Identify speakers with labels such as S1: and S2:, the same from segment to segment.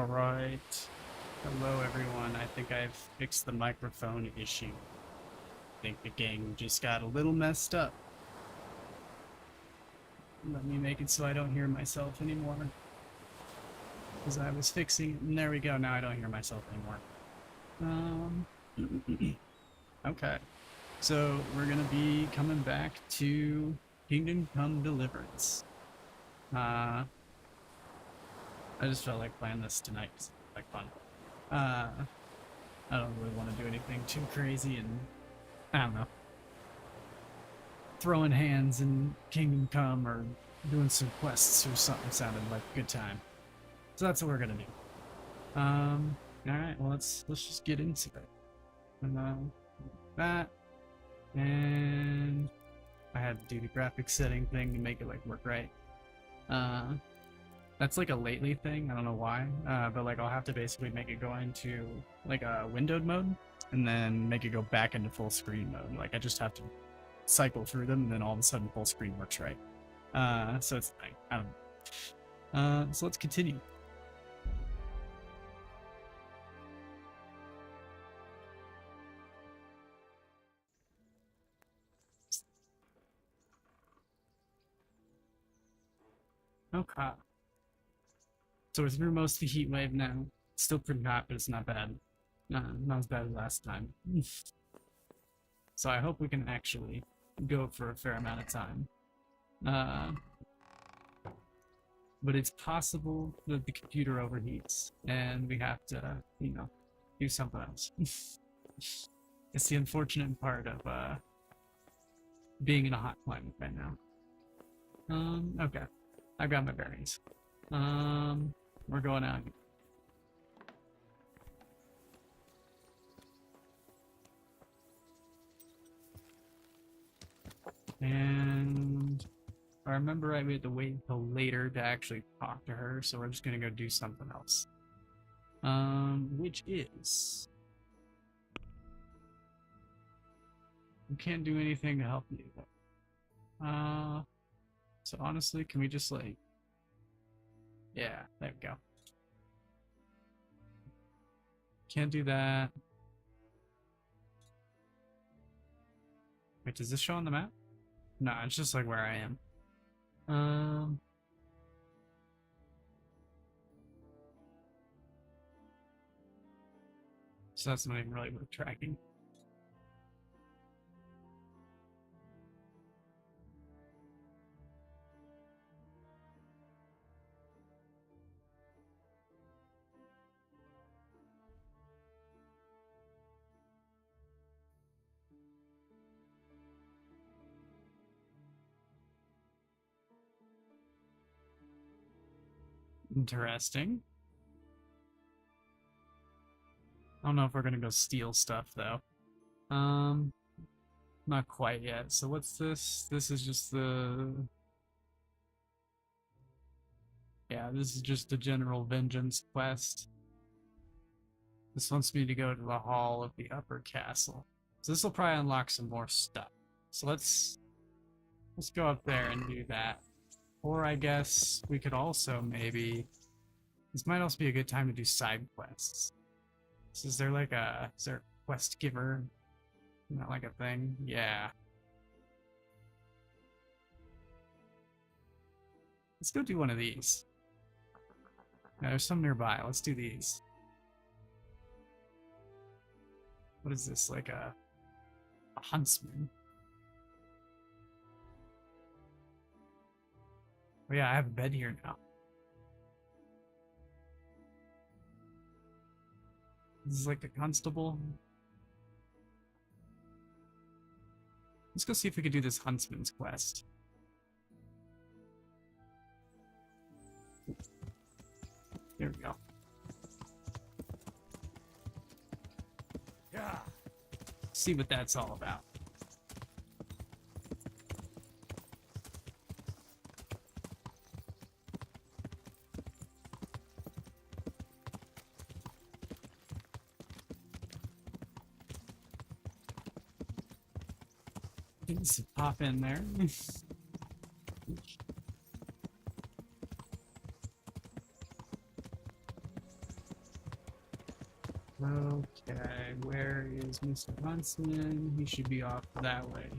S1: Alright. Hello everyone. I think I've fixed the microphone issue. I think the game just got a little messed up. Let me make it so I don't hear myself anymore. Because I was fixing it, and there we go. Now I don't hear myself anymore. Okay. So we're gonna be coming back to Kingdom Come Deliverance. I just felt like playing this tonight because it's like fun. I don't really want to do anything too crazy, and I don't know, throwing hands in Kingdom Come or doing some quests or something sounded like a good time. So that's what we're gonna do. Alright, well let's just get into it. And that, and I had to do the graphics setting thing to make it like work right. That's like a lately thing, I don't know why, but like I'll have to basically make it go into like a windowed mode and then make it go back into full screen mode. Like I just have to cycle through them and then all of a sudden full screen works right. So it's like, I don't know. So let's continue. Okay. So we're through most of the heat wave now. It's still pretty hot, but it's not bad. Not as bad as last time. So I hope we can actually go for a fair amount of time. But it's possible that the computer overheats and we have to, you know, do something else. It's the unfortunate part of being in a hot climate right now. Okay. I've got my bearings. We're going out. And if I remember right, we had to wait until later to actually talk to her, so we're just gonna go do something else. Which is... we can't do anything to help you. So honestly, can we just like... yeah, there we go. Can't do that. Wait, does this show on the map? No, it's just like where I am. So that's not even really worth tracking. Interesting. I don't know if we're gonna go steal stuff though. Not quite yet. So what's this? This is just the... yeah, this is just the general vengeance quest. This wants me to go to the hall of the upper castle. So this will probably unlock some more stuff. So let's go up there and do that. Or I guess we could also maybe... this might also be a good time to do side quests. So is there like a... is there a quest giver? Not like a thing? Yeah. Let's go do one of these. Now, there's some nearby. Let's do these. What is this? Like a huntsman? Oh yeah, I have a bed here now. This is like a constable. Let's go see if we can do this huntsman's quest. There we go. Yeah. See what that's all about. Just pop in there. Okay, where is Mr. Huntsman? He should be off that way.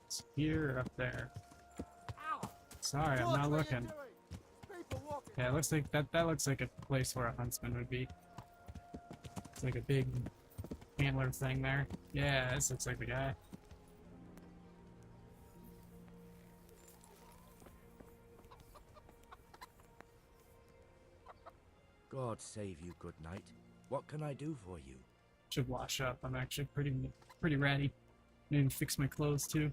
S1: It's here or up there? Sorry, I'm not looking. Yeah, it looks like that looks like a place where a huntsman would be. It's like a big antler thing there. Yeah, this looks like the guy.
S2: God save you, good knight. What can I do for you?
S1: Should wash up. I'm actually pretty ratty. Maybe fix my clothes too.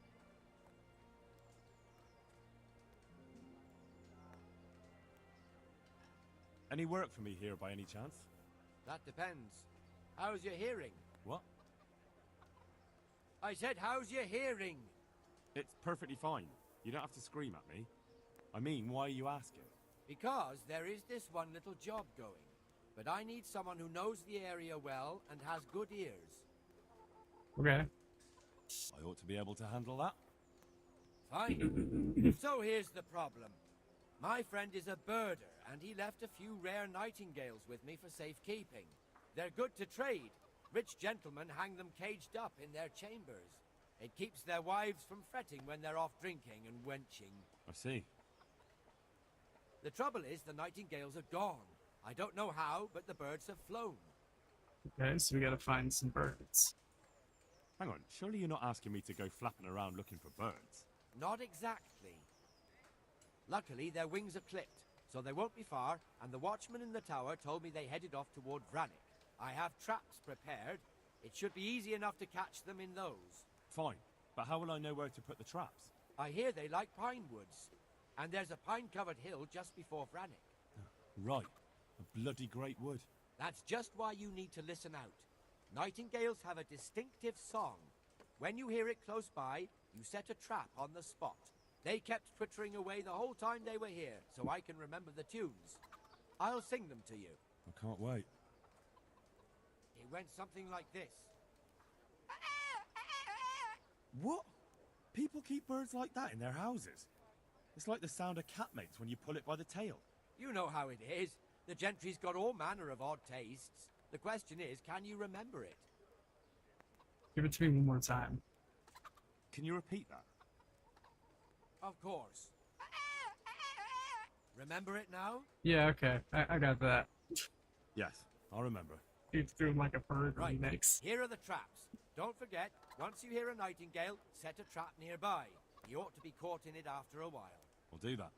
S3: Any work for me here by any chance?
S2: That depends. How's your hearing?
S3: What?
S2: I said, how's your hearing?
S3: It's perfectly fine. You don't have to scream at me. I mean, why are you asking?
S2: Because there is this one little job going. But I need someone who knows the area well and has good ears.
S1: Okay.
S3: I ought to be able to handle that.
S2: Fine. So here's the problem. My friend is a birder, and he left a few rare nightingales with me for safekeeping. They're good to trade. Rich gentlemen hang them caged up in their chambers. It keeps their wives from fretting when they're off drinking and wenching.
S3: I see.
S2: The trouble is the nightingales are gone. I don't know how, but the birds have flown.
S1: Okay, so we gotta find some birds.
S3: Hang on, surely you're not asking me to go flapping around looking for birds?
S2: Not exactly. Luckily, their wings are clipped, so they won't be far, and the watchman in the tower told me they headed off toward Vranik. I have traps prepared. It should be easy enough to catch them in those.
S3: Fine, but how will I know where to put the traps?
S2: I hear they like pine woods, and there's a pine-covered hill just before Vranik.
S3: Right, a bloody great wood.
S2: That's just why you need to listen out. Nightingales have a distinctive song. When you hear it close by, you set a trap on the spot. They kept twittering away the whole time they were here, so I can remember the tunes. I'll sing them to you.
S3: I can't wait.
S2: It went something like this.
S3: What? People keep birds like that in their houses? It's like the sound a cat makes when you pull it by the tail.
S2: You know how it is. The gentry's got all manner of odd tastes. The question is, can you remember it?
S1: Give it to me one more time.
S3: Can you repeat that?
S2: Of course. Remember it now?
S1: Yeah, okay. I got that.
S3: Yes, I'll remember.
S1: He's doing like a bird
S2: Right.
S1: remix.
S2: Here are the traps. Don't forget, once you hear a nightingale, set a trap nearby. He ought to be caught in it after a while.
S3: We'll do that.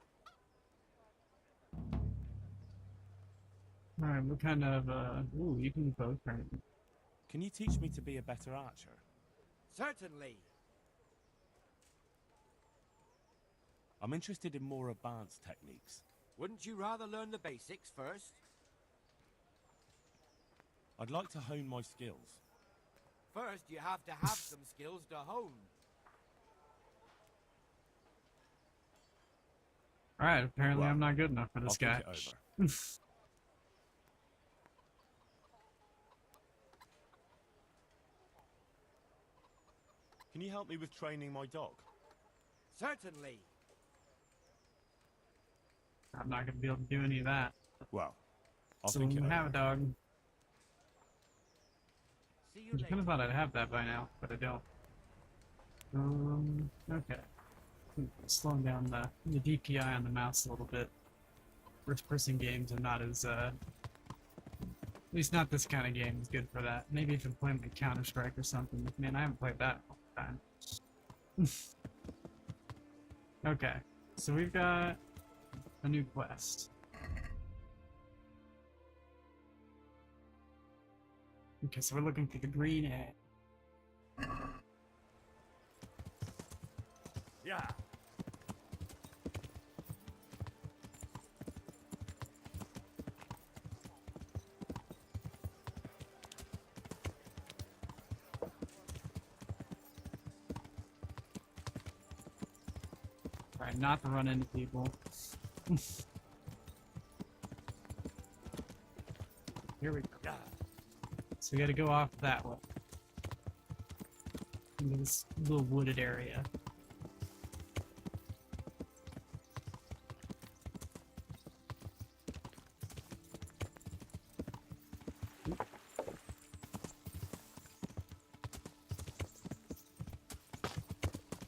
S1: Alright, what kind of, ooh, you can both turn.
S3: Can you teach me to be a better archer?
S2: Certainly.
S3: I'm interested in more advanced techniques.
S2: Wouldn't you rather learn the basics first?
S3: I'd like to hone my skills.
S2: First, you have to have some skills to hone.
S1: Alright, apparently
S3: Well,
S1: I'm not good enough for this
S3: I'll
S1: guy.
S3: think it over. Can you help me with training my dog?
S2: Certainly.
S1: I'm not gonna be able to do any of that.
S3: Well, I'll
S1: So
S3: think it
S1: we have a
S3: over.
S1: dog.
S2: See you
S1: I kind
S2: later.
S1: of thought I'd have that by now, but I don't. Okay. Slowing down the DPI on the mouse a little bit. First-person games are not as, at least not this kind of game is good for that. Maybe if I'm playing like Counter-Strike or something. Man, I haven't played that in a long time. Okay, so we've got a new quest. Okay, so we're looking for the green egg.
S3: Yeah.
S1: Alright, not to run into people. Here we go.
S3: Yeah.
S1: So we gotta go off that way. Into this little wooded area.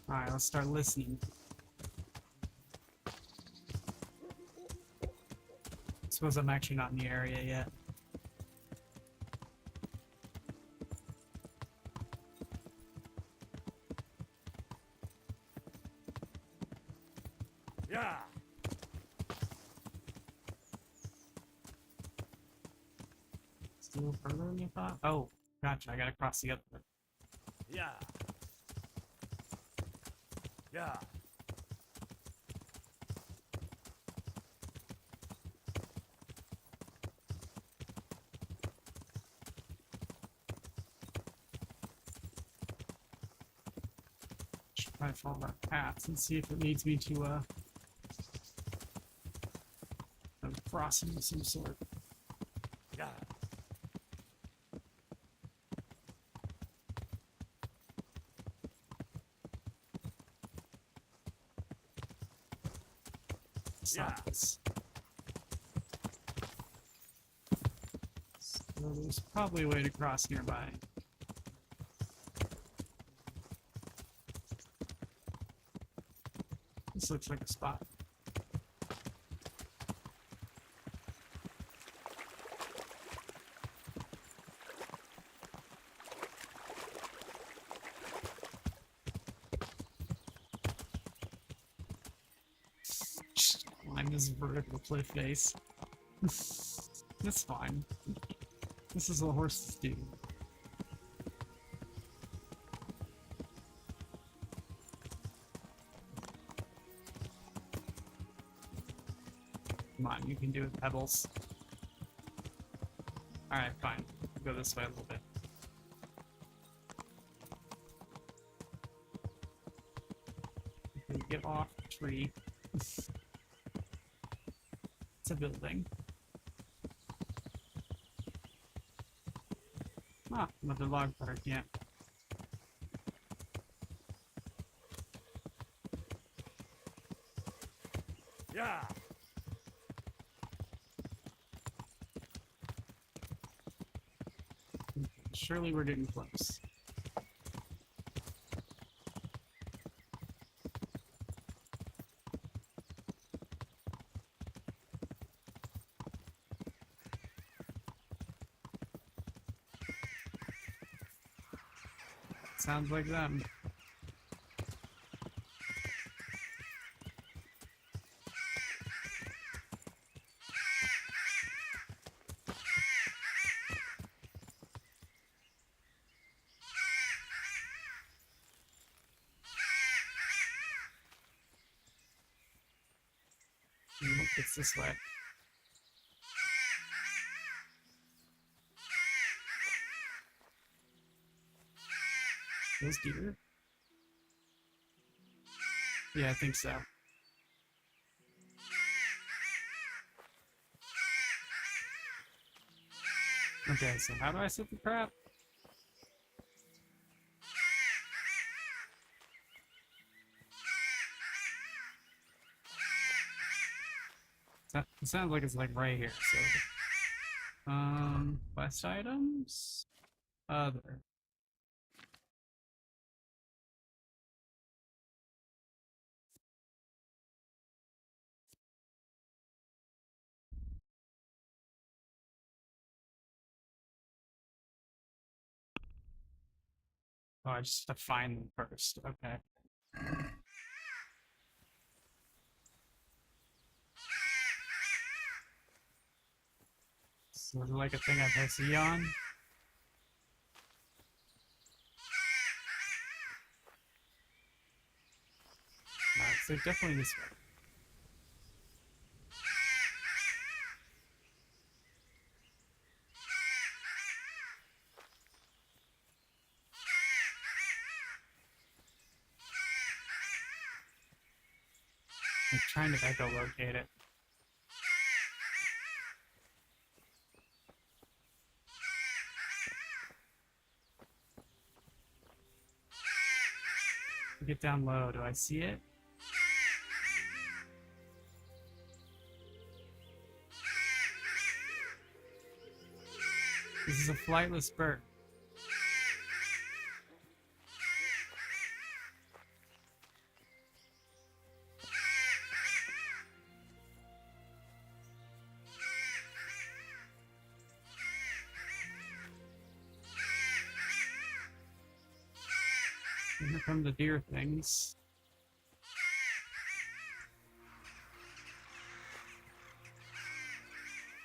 S1: Alright, let's start listening. Suppose I'm actually not in the area yet.
S3: Yeah.
S1: It's a little further than you thought? Oh, gotcha, I gotta cross the other one.
S3: Yeah. Yeah.
S1: Should probably follow our paths and see if it leads me to a crossing of some sort.
S3: Yeah.
S1: It's
S3: Yeah.
S1: not this. So there's probably a way to cross nearby. This looks like a spot. Just climb this vertical cliff face. That's fine. This is what horses do. Come on, you can do it, Pebbles. Alright, fine. Go this way a little bit. Okay, get off the tree. It's a building. Ah, another log park, yeah.
S3: Yeah.
S1: Surely we're getting close. Sounds like them. Nope, it's this way. Those deer? Yeah, I think so. Okay, so how do I set the trap? It sounds like it's like right here, so. Quest items? Other. Oh, I just have to find them first. Okay. So is it like a thing I press E on? Alright, so definitely this way. I'm trying to echolocate it. Get down low. Do I see it? This is a flightless bird. And here come the deer things.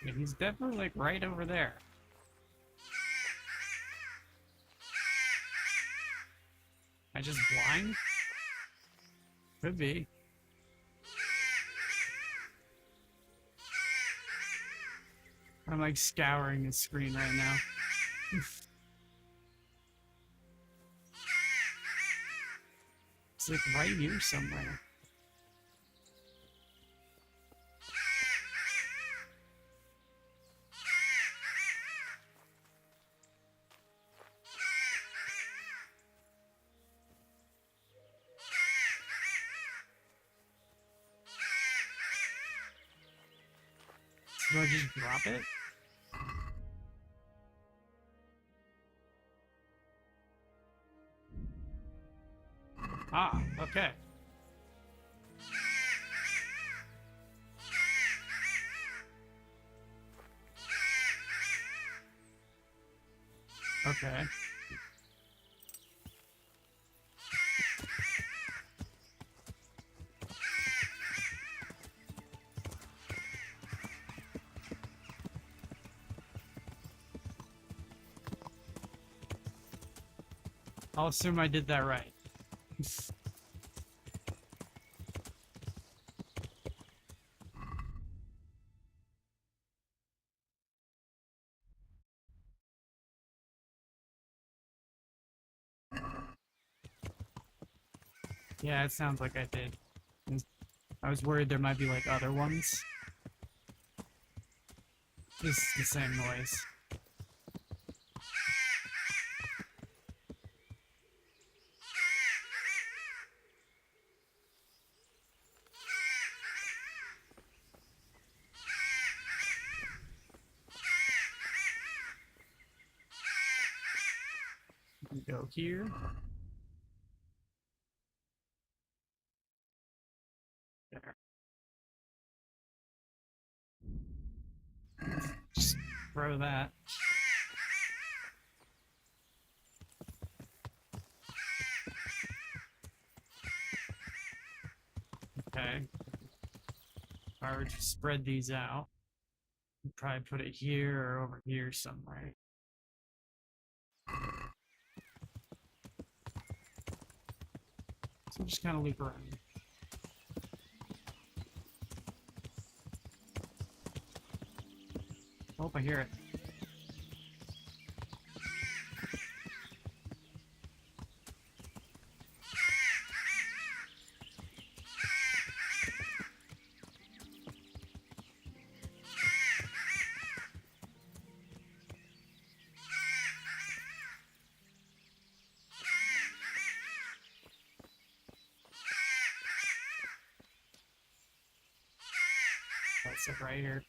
S1: Yeah, he's definitely like right over there. I just blind? Could be. I'm like scouring the screen right now. It's like right here somewhere. Do I just drop it? Ah, okay. Okay. I'll assume I did that right. Yeah, it sounds like I did. I was worried there might be like other ones. Just the same noise. Go here. There. Just throw that. Okay. If I were to spread these out, I'd probably put it here or over here somewhere. So just kind of loop around. Oh, I hear it. That's it right here.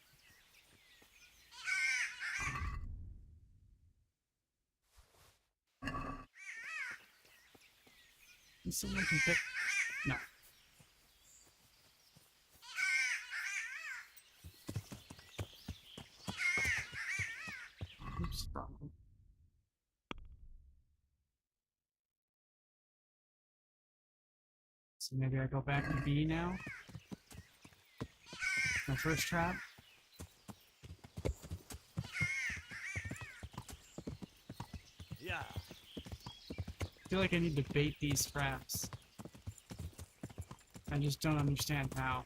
S1: Someone can pick. No. Oops, problem. So maybe I go back to B now. My first trap.
S3: Yeah.
S1: I feel like I need to bait these traps. I just don't understand how.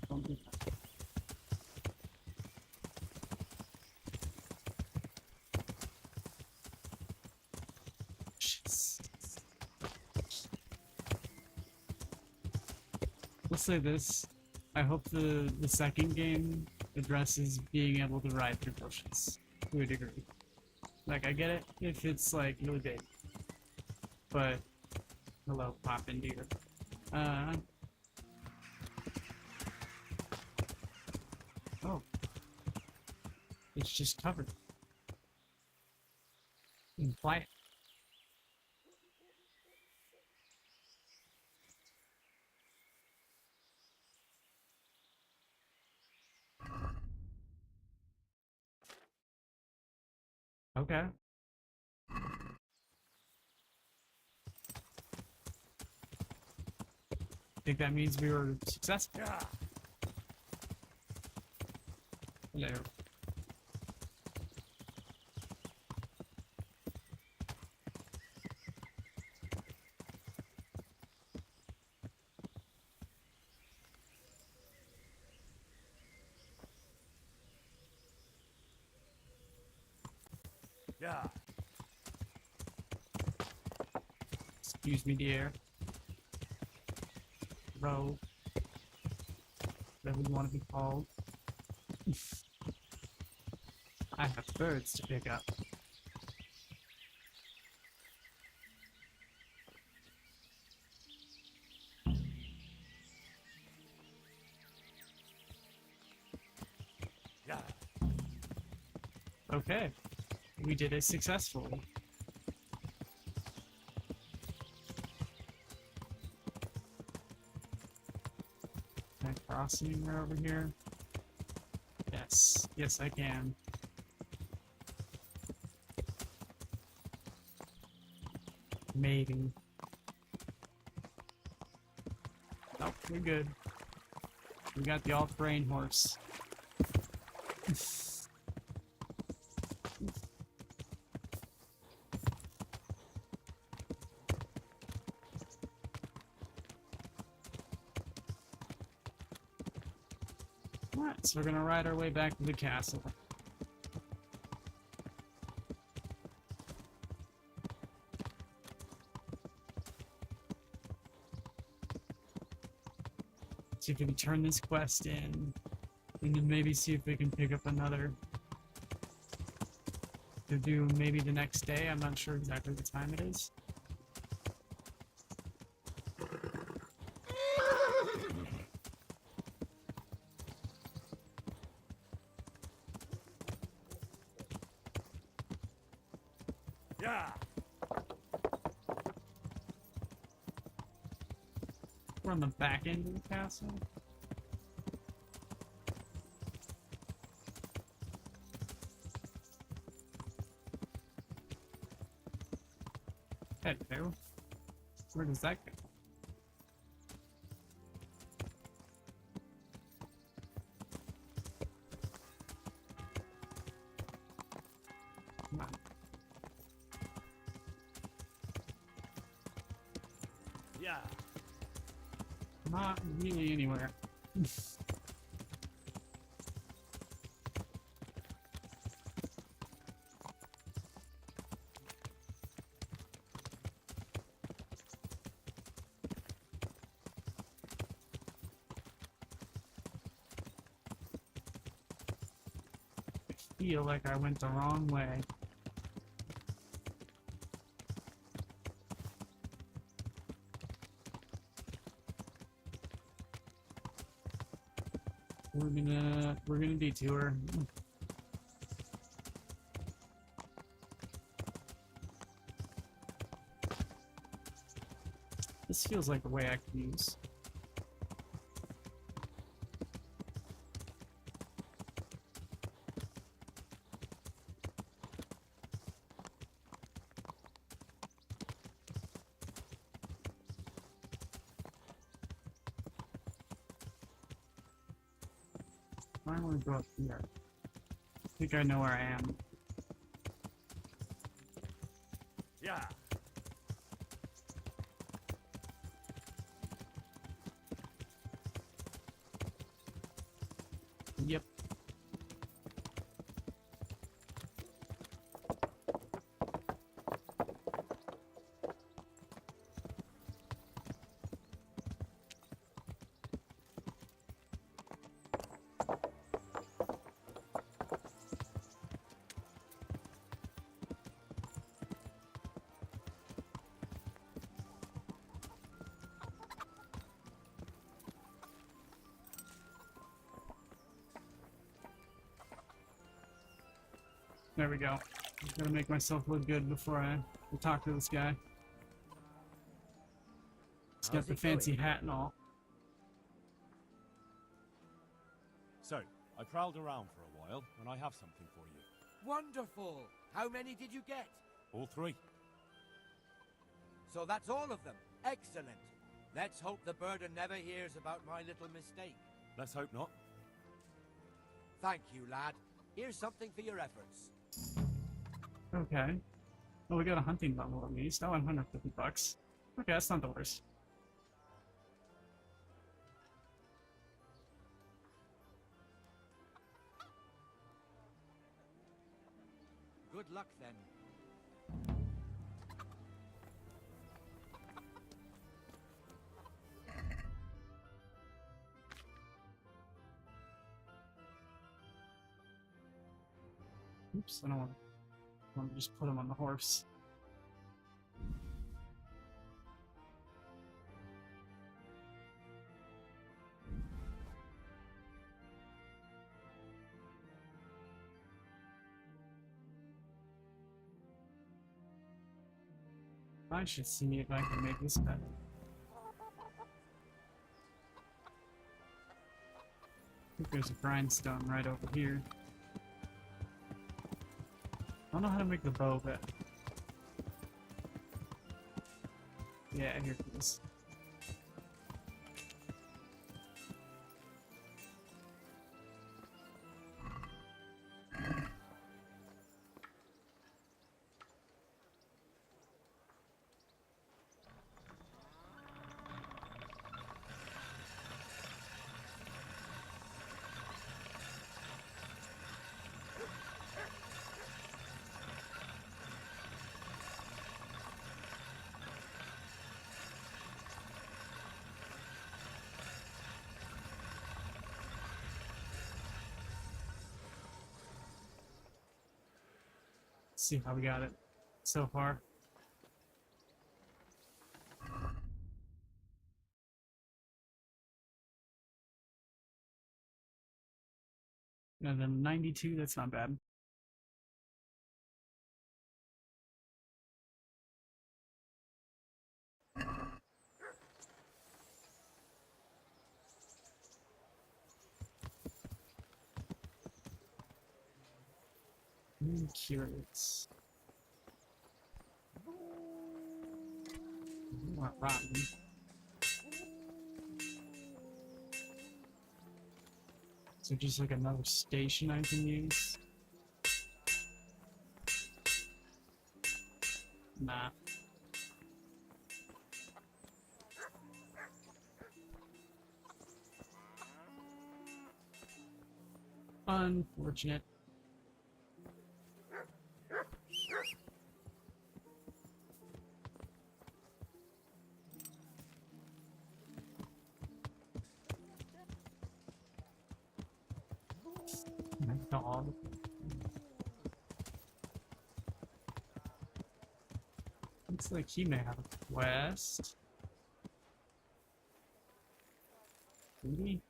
S1: Don't do that. Shit. Let's say this. I hope the second game addresses being able to ride through bushes to a degree. Like, I get it if it's like really big, but hello, poppin' deer. Oh, it's just covered in quiet. Okay. I think that means we were successful. Hello.
S3: Yeah.
S1: Excuse me, dear. Row. Whatever you want to be called. I have birds to pick up.
S3: Yeah.
S1: Okay. We did it successfully. Can I cross anywhere over here? Yes. Yes, I can. Maybe. Nope, we're good. We got the all-terrain horse. Alright, so we're gonna ride our way back to the castle. See if we can turn this quest in, and then maybe see if we can pick up another to do maybe the next day. I'm not sure exactly the time it is.
S3: Yeah.
S1: We're on the back end of the castle. Hello. Where does that go? Come on.
S3: Yeah.
S1: Not really anywhere. I feel like I went the wrong way. We're gonna detour. This feels like a way I could use. I want to go up here. I think I know where I am.
S3: Yeah.
S1: Yep. There we go. Gotta make myself look good before I talk to this guy. He's got
S2: How's
S1: the
S2: it
S1: fancy
S2: going?
S1: hat and all.
S3: So, I prowled around for a while, and I have something for you.
S2: Wonderful! How many did you get?
S3: All three.
S2: So that's all of them. Excellent. Let's hope the birder never hears about my little mistake.
S3: Let's hope not.
S2: Thank you, lad. Here's something for your efforts.
S1: Okay. Well, we got a hunting bundle at least. Oh, 150 bucks. Okay, that's not the worst.
S2: Good luck then.
S1: Oops, I don't want to just put him on the horse. I should see if I can make this better. I think there's a grindstone right over here. I don't know how to make the bow better. Yeah, here it is. See how we got it so far. And then 92, that's not bad. I'm curious. Not rotten. So just like another station I can use? Nah. Unfortunate. My dog. Looks like he may have a quest. Maybe?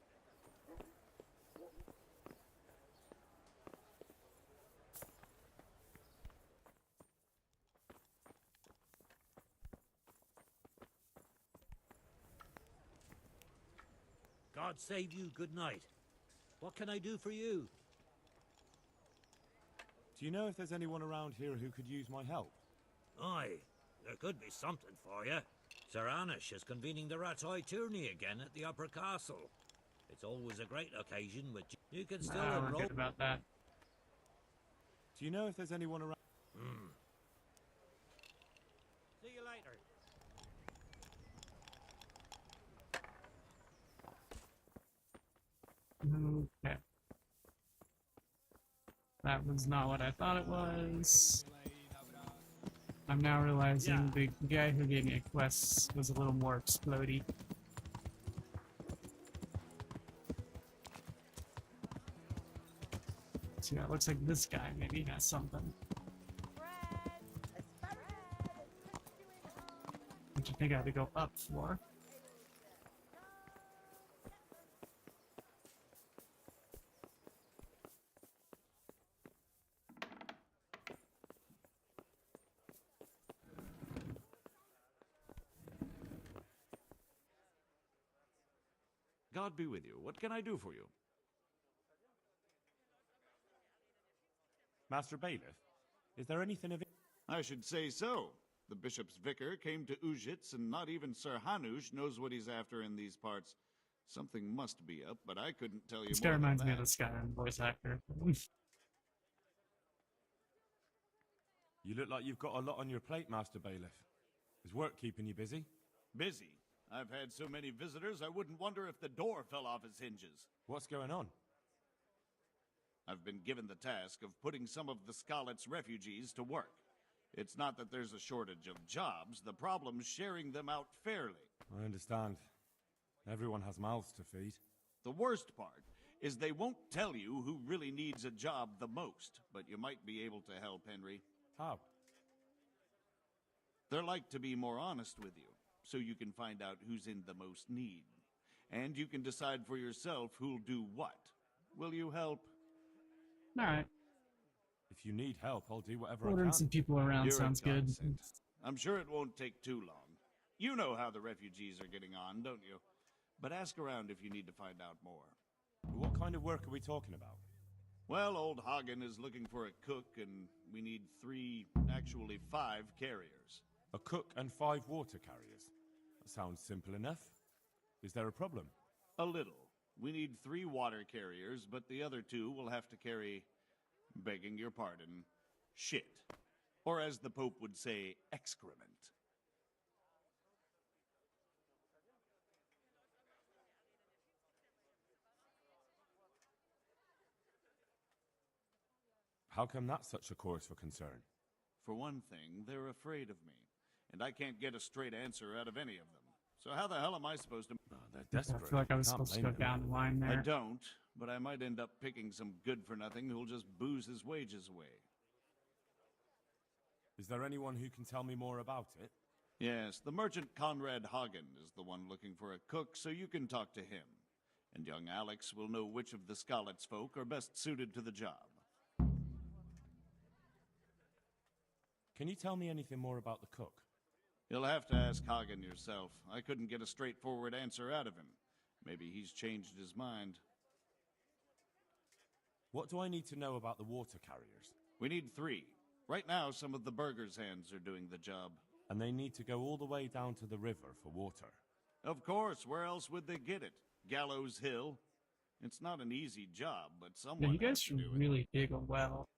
S4: God save you, good night. What can I do for you?
S3: Do you know if there's anyone around here who could use my help?
S4: Aye, there could be something for you. Sir Anish is convening the Ratoi tourney again at the Upper Castle. It's always a great occasion, but you can still
S1: Nah, we're
S4: enroll.
S1: good about that.
S3: Do you know if there's anyone around?
S4: See you later.
S1: Okay. That was not what I thought it was. I'm now realizing the guy who gave me a quest was a little more explodey. So yeah, it looks like this guy maybe has something. Which I think I have to go up for.
S5: God be with you. What can I do for you?
S3: Master Bailiff, is there anything of it?
S5: I should say so. The bishop's vicar came to Ujits, and not even Sir Hanush knows what he's after in these parts. Something must be up, but I couldn't tell you
S1: This guy
S5: more than
S1: reminds me of
S5: that.
S1: the Skyrim voice actor.
S3: You look like you've got a lot on your plate, Master Bailiff. Is work keeping you busy?
S5: Busy. I've had so many visitors, I wouldn't wonder if the door fell off its hinges.
S3: What's going on?
S5: I've been given the task of putting some of the Scarlet's refugees to work. It's not that there's a shortage of jobs, the problem's sharing them out fairly.
S3: I understand. Everyone has mouths to feed.
S5: The worst part is they won't tell you who really needs a job the most, but you might be able to help, Henry.
S3: How?
S5: They're like to be more honest with you, so you can find out who's in the most need. And you can decide for yourself who'll do what. Will you help?
S1: Alright.
S3: If you need help, I'll do whatever I
S1: Ordering
S3: can.
S1: some people around
S5: You're a
S1: sounds good.
S5: godsend. I'm sure it won't take too long. You know how the refugees are getting on, don't you? But ask around if you need to find out more.
S3: What kind of work are we talking about?
S5: Well, old Hagen is looking for a cook, and we need 5 carriers.
S3: A cook and 5 water carriers. That sounds simple enough. Is there a problem?
S5: A little. We need 3 water carriers, but the other 2 will have to carry, begging your pardon, shit. Or as the Pope would say, excrement.
S3: How come that's such a cause for concern?
S5: For one thing, they're afraid of me, and I can't get a straight answer out of any of them. So how the hell am I supposed to...
S3: Oh, they're
S1: I
S3: desperate.
S1: feel like I was
S3: Can't
S1: supposed to
S3: blame
S1: go
S3: them.
S1: down the line
S5: I
S1: there.
S5: don't, but I might end up picking some good-for-nothing who'll just booze his wages away.
S3: Is there anyone who can tell me more about it?
S5: Yes, the merchant Conrad Hagen is the one looking for a cook, so you can talk to him. And young Alex will know which of the Scarlet's folk are best suited to the job.
S3: Can you tell me anything more about the cook?
S5: You'll have to ask Hagen yourself. I couldn't get a straightforward answer out of him. Maybe he's changed his mind.
S3: What do I need to know about the water carriers?
S5: We need 3. Right now, some of the burgers' hands are doing the job.
S3: And they need to go all the way down to the river for water.
S5: Of course, where else would they get it? Gallows Hill? It's not an easy job, but someone
S1: Yeah, you
S5: has
S1: guys
S5: to
S1: should
S5: do it.
S1: really dig a well.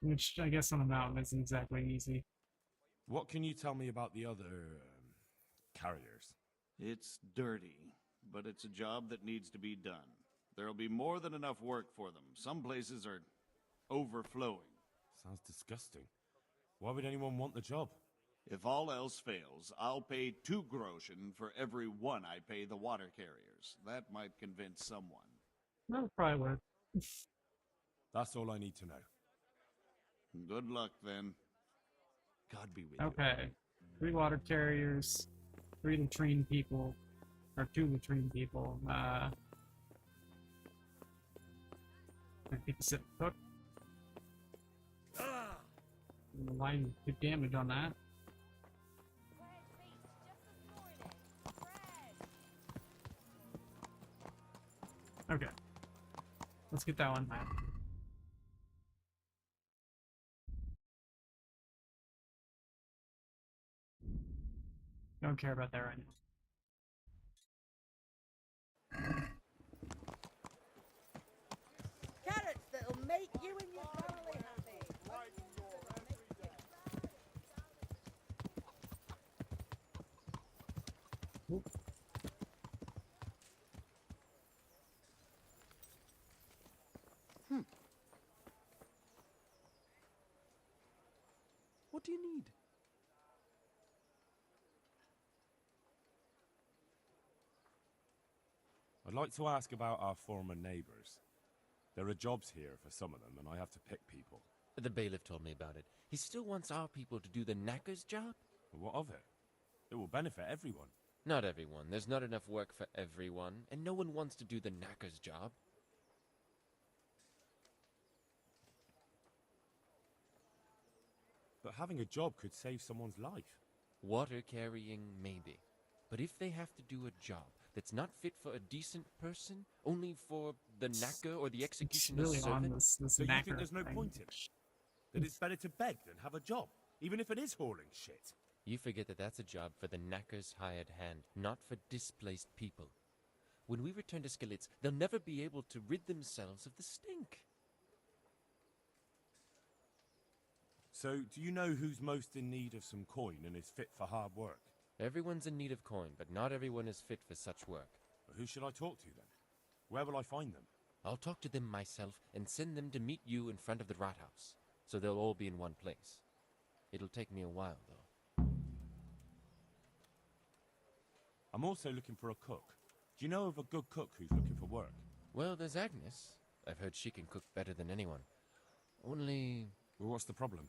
S1: Which I guess on a mountain isn't exactly easy.
S3: What can you tell me about the other carriers?
S5: It's dirty, but it's a job that needs to be done. There'll be more than enough work for them. Some places are overflowing.
S3: Sounds disgusting. Why would anyone want the job?
S5: If all else fails, I'll pay 2 groschen for every 1 I pay the water carriers. That might convince someone.
S1: No, probably would.
S3: That's all I need to know.
S5: Good luck, then.
S3: God be with you.
S1: Okay. 3 water carriers, 3 latrine people, or 2 latrine people. I think it's a cook. Line good damage on that. Okay. Let's get that one back. Don't care about that right now.
S6: Carrots that'll make you and your family happy.
S3: What do you need? I'd like to ask about our former neighbors. There are jobs here for some of them, and I have to pick people.
S7: The bailiff told me about it. He still wants our people to do the knacker's job?
S3: But what of it? It will benefit everyone.
S7: Not everyone. There's not enough work for everyone, and no one wants to do the knacker's job.
S3: But having a job could save someone's life.
S7: Water carrying, maybe. But if they have to do a job that's not fit for a decent person, only for the knacker or the
S1: It's
S7: executioner
S1: really on
S7: servant,
S1: this
S3: So you think
S1: knacker
S3: there's no
S1: thing.
S3: point in it? That it's better to beg than have a job, even if it is hauling shit?
S7: you forget that that's a job for the knacker's hired hand, not for displaced people. When we return to Skalitz, they'll never be able to rid themselves of the stink.
S3: So, do you know who's most in need of some coin and is fit for hard work?
S7: Everyone's in need of coin, but not everyone is fit for such work.
S3: Well, who should I talk to then? Where will I find them?
S7: I'll talk to them myself and send them to meet you in front of the Rathaus, so they'll all be in one place. It'll take me a while, though.
S3: I'm also looking for a cook. Do you know of a good cook who's looking for work?
S7: Well, there's Agnes. I've heard she can cook better than anyone. Only...
S3: Well, what's the problem?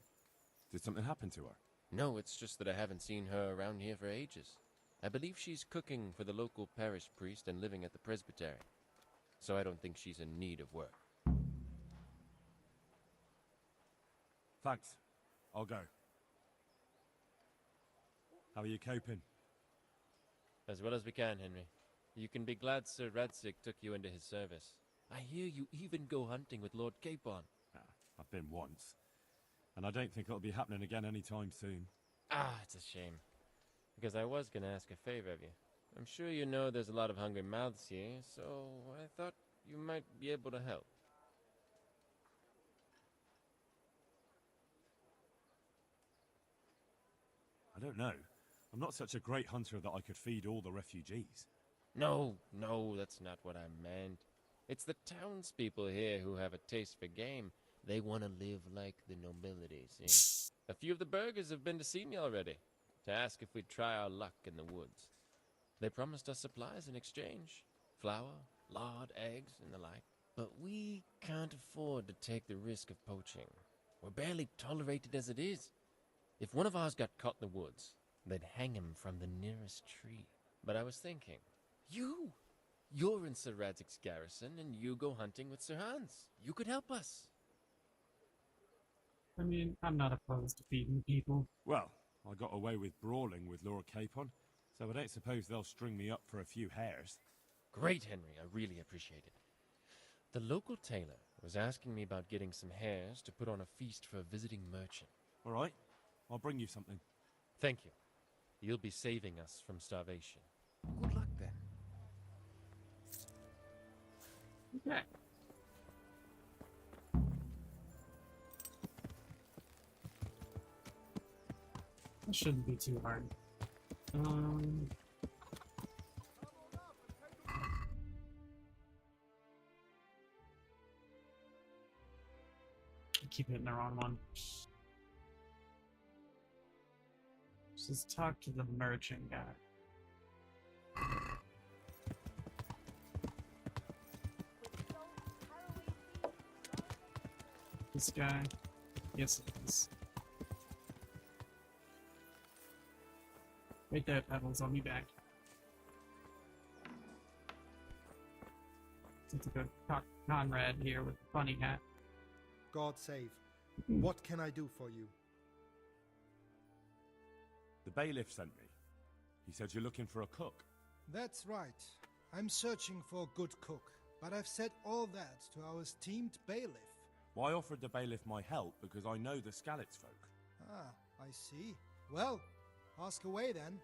S3: Did something happen to her?
S7: No, it's just that I haven't seen her around here for ages. I believe she's cooking for the local parish priest and living at the presbytery. So I don't think she's in need of work.
S3: Thanks. I'll go. How are you coping?
S7: As well as we can, Henry. You can be glad Sir Radzig took you into his service. I hear you even go hunting with Lord Capon.
S3: Ah, I've been once. And I don't think it'll be happening again anytime soon.
S7: Ah, it's a shame. Because I was going to ask a favor of you. I'm sure you know there's a lot of hungry mouths here, so I thought you might be able to help.
S3: I don't know. I'm not such a great hunter that I could feed all the refugees.
S7: No, that's not what I meant. It's the townspeople here who have a taste for game. They want to live like the nobility, see? A few of the burghers have been to see me already, to ask if we'd try our luck in the woods. They promised us supplies in exchange. Flour, lard, eggs, and the like. But we can't afford to take the risk of poaching. We're barely tolerated as it is. If one of ours got caught in the woods, they'd hang him from the nearest tree. But I was thinking, you're in Sir Radzig's garrison, and you go hunting with Sir Hans. You could help us.
S1: I mean, I'm not opposed to feeding people.
S3: Well, I got away with brawling with Lord Capon, so I don't suppose they'll string me up for a few hares.
S7: Great, Henry. I really appreciate it. The local tailor was asking me about getting some hares to put on a feast for a visiting merchant.
S3: All right, I'll bring you something.
S7: Thank you. You'll be saving us from starvation. Good luck, then.
S1: Okay. That shouldn't be too hard. I keep hitting the wrong one. Just talk to the merchant guy. This guy? Yes, it is. Wait there, Pebbles, I'll be back. Since I got Conrad here with the funny hat.
S8: God save. What can I do for you?
S3: The bailiff sent me. He said you're looking for a cook.
S8: That's right. I'm searching for a good cook, but I've said all that to our esteemed bailiff.
S3: Well, I offered the bailiff my help because I know the Skalitz folk.
S8: Ah, I see. Well, ask away then.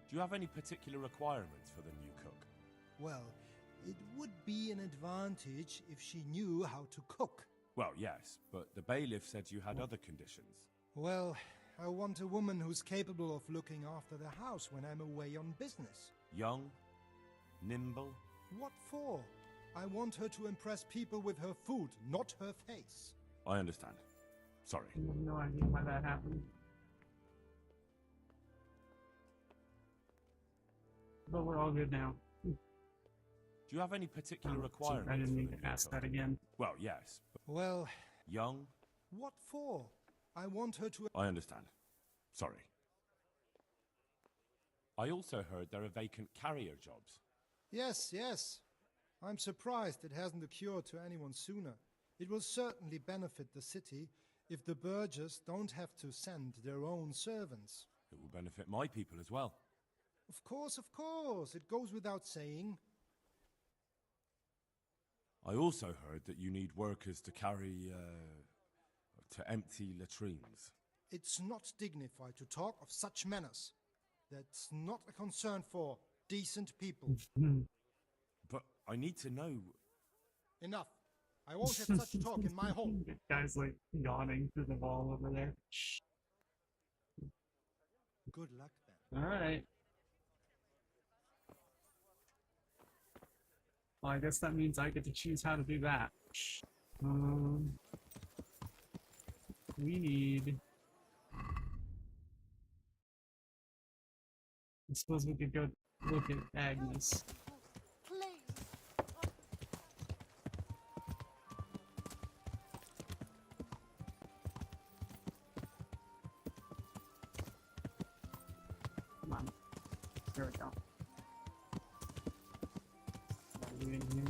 S3: Do you have any particular requirements for the new cook?
S8: Well, it would be an advantage if she knew how to cook.
S3: Well, yes, but the bailiff said you had other conditions.
S8: Well, I want a woman who's capable of looking after the house when I'm away on business.
S3: Young, nimble.
S8: What for? I want her to impress people with her food, not her face.
S3: I understand. Sorry.
S1: I have no idea why that happened. But we're all good now.
S3: Do you have any particular requirements?
S1: I didn't
S3: for
S1: need
S3: the
S1: to
S3: new
S1: ask
S3: cook?
S1: that again.
S3: Well, yes, but
S8: Well,
S3: young.
S8: what for? I want her to...
S3: I understand. Sorry. I also heard there are vacant carrier jobs.
S8: Yes. I'm surprised it hasn't occurred to anyone sooner. It will certainly benefit the city. If the burgess don't have to send their own servants.
S3: It will benefit my people as well.
S8: Of course, it goes without saying.
S3: I also heard that you need workers to carry, to empty latrines.
S8: It's not dignified to talk of such manners. That's not a concern for decent people.
S3: But I need to know.
S8: Enough. I won't have such talk in my home.
S1: The guy's like yawning through the wall over there.
S8: Good luck then.
S1: Alright. Well, I guess that means I get to choose how to do that. We need... I suppose we could go look at Agnes. Come on. There we go. Are we in here?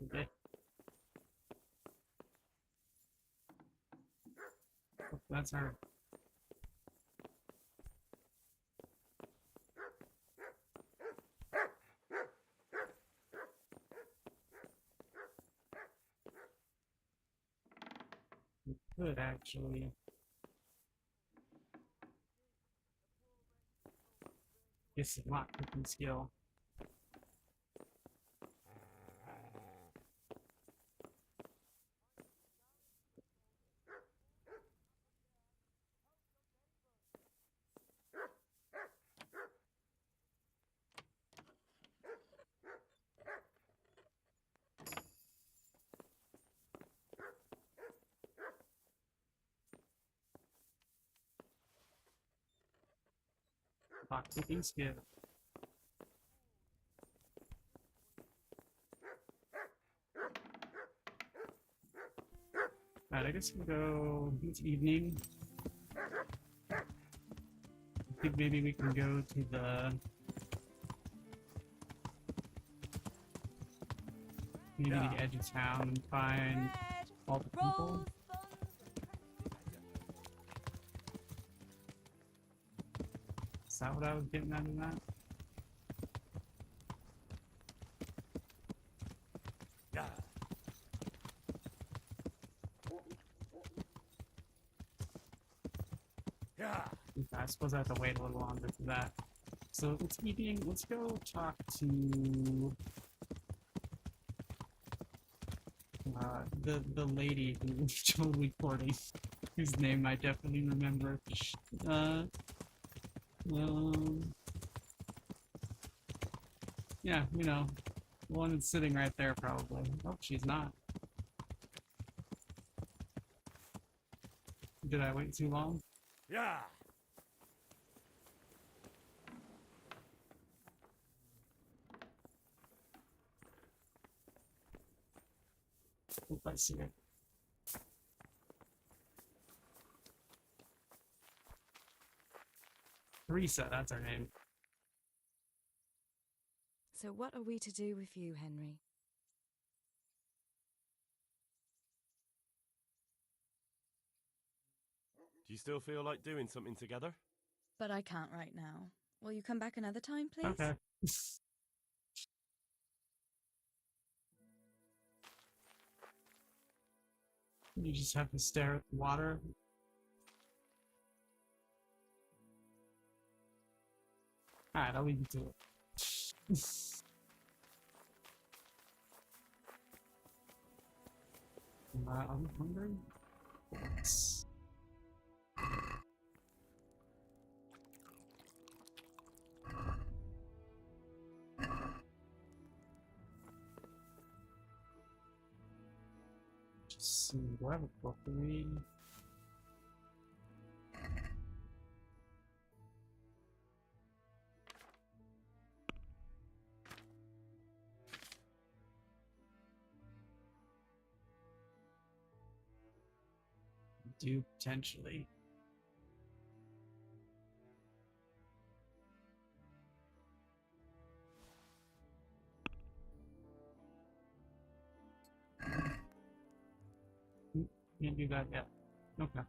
S1: Okay. Oh, that's her. We could actually. Get some lock picking skill. Lock picking skill. Alright, I guess we'll go. It's evening. I think maybe we can go to the community edge of town and find all the people. Is that what I was getting out of that? I suppose I have to wait a little longer for that. So it's evening. Let's go talk to the lady who was totally courting, whose name I definitely remember. Yeah, you know, the one that's sitting right there probably. Oh, she's not. Did I wait too long?
S3: Yeah.
S1: Hope I see it. Teresa, that's her name.
S9: So what are we to do with you, Henry?
S10: Do you still feel like doing something together?
S9: But I can't right now. Will you come back another time, please?
S1: Okay. You just have to stare at the water. Alright, I'll leave you to it. Are we hungry? Yes. Just see, do I have a book to read? Do potentially. Can't do that yet. Okay.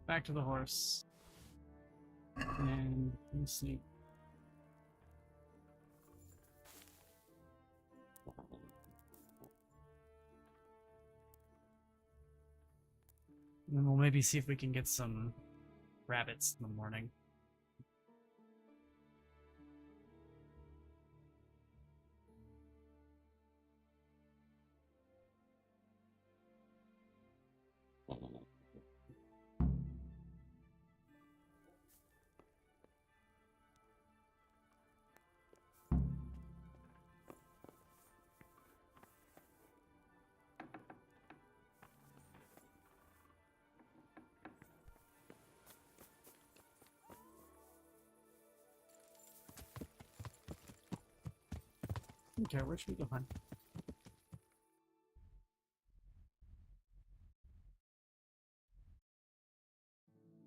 S1: Back to the horse. And let's see. And then we'll maybe see if we can get some rabbits in the morning. Okay, where should we go hunt?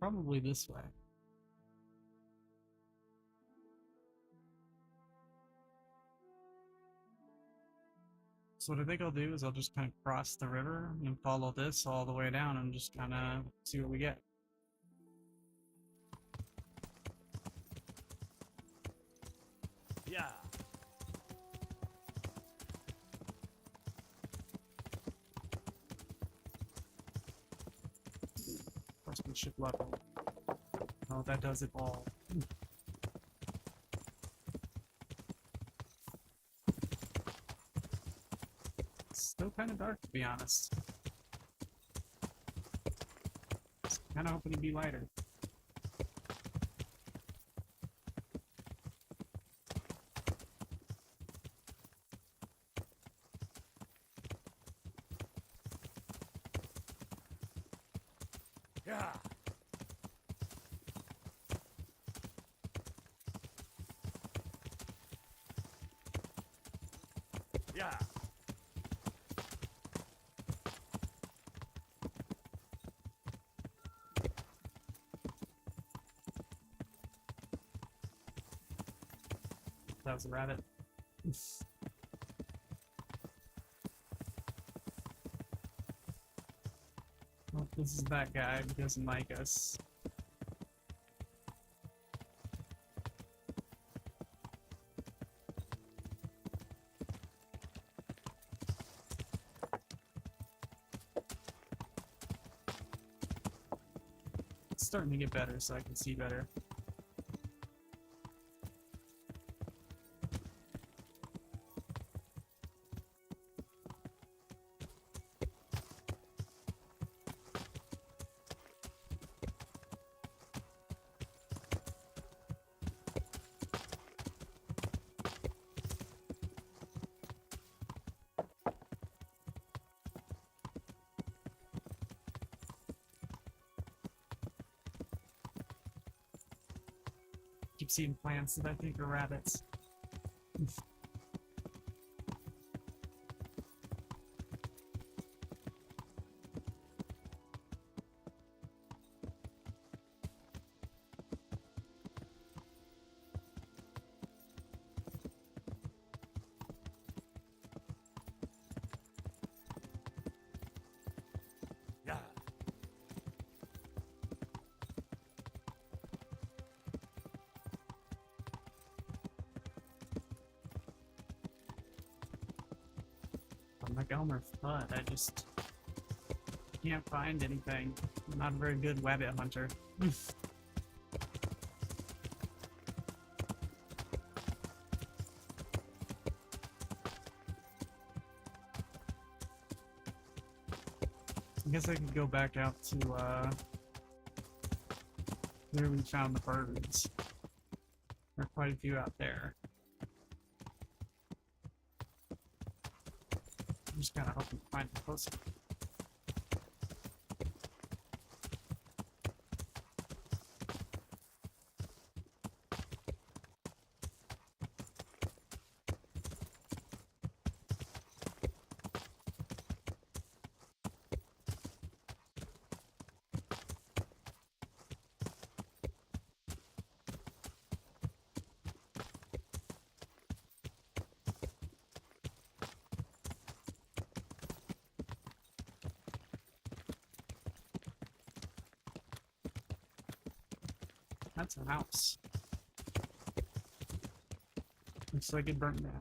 S1: Probably this way. So what I think I'll do is I'll just kind of cross the river and follow this all the way down and just kind of see what we get.
S10: Yeah.
S1: Horsemanship level. Oh, that does it all. Still kind of dark, to be honest. Kind of hoping to be lighter.
S10: Yeah. Yeah.
S1: That was a rabbit. Well, this is that guy who doesn't like us. It's starting to get better so I can see better. Keep seeing plants that I think are rabbits.
S10: Yeah.
S1: I'm like Elmer Fudd, I just can't find anything. I'm not a very good rabbit hunter. I guess I could go back out to where we found the birds. There are quite a few out there. I'm just kind of hoping to find them closer. That's a house. Looks like it burned down.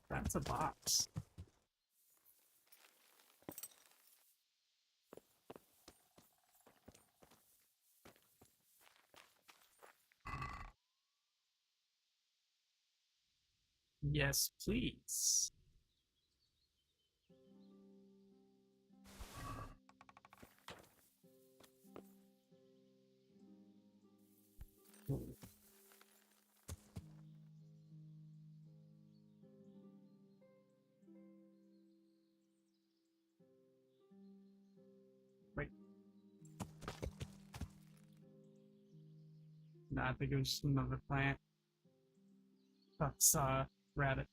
S1: That's a box. Yes, please. Wait. Nah, I think it was just another plant. That's rabbit.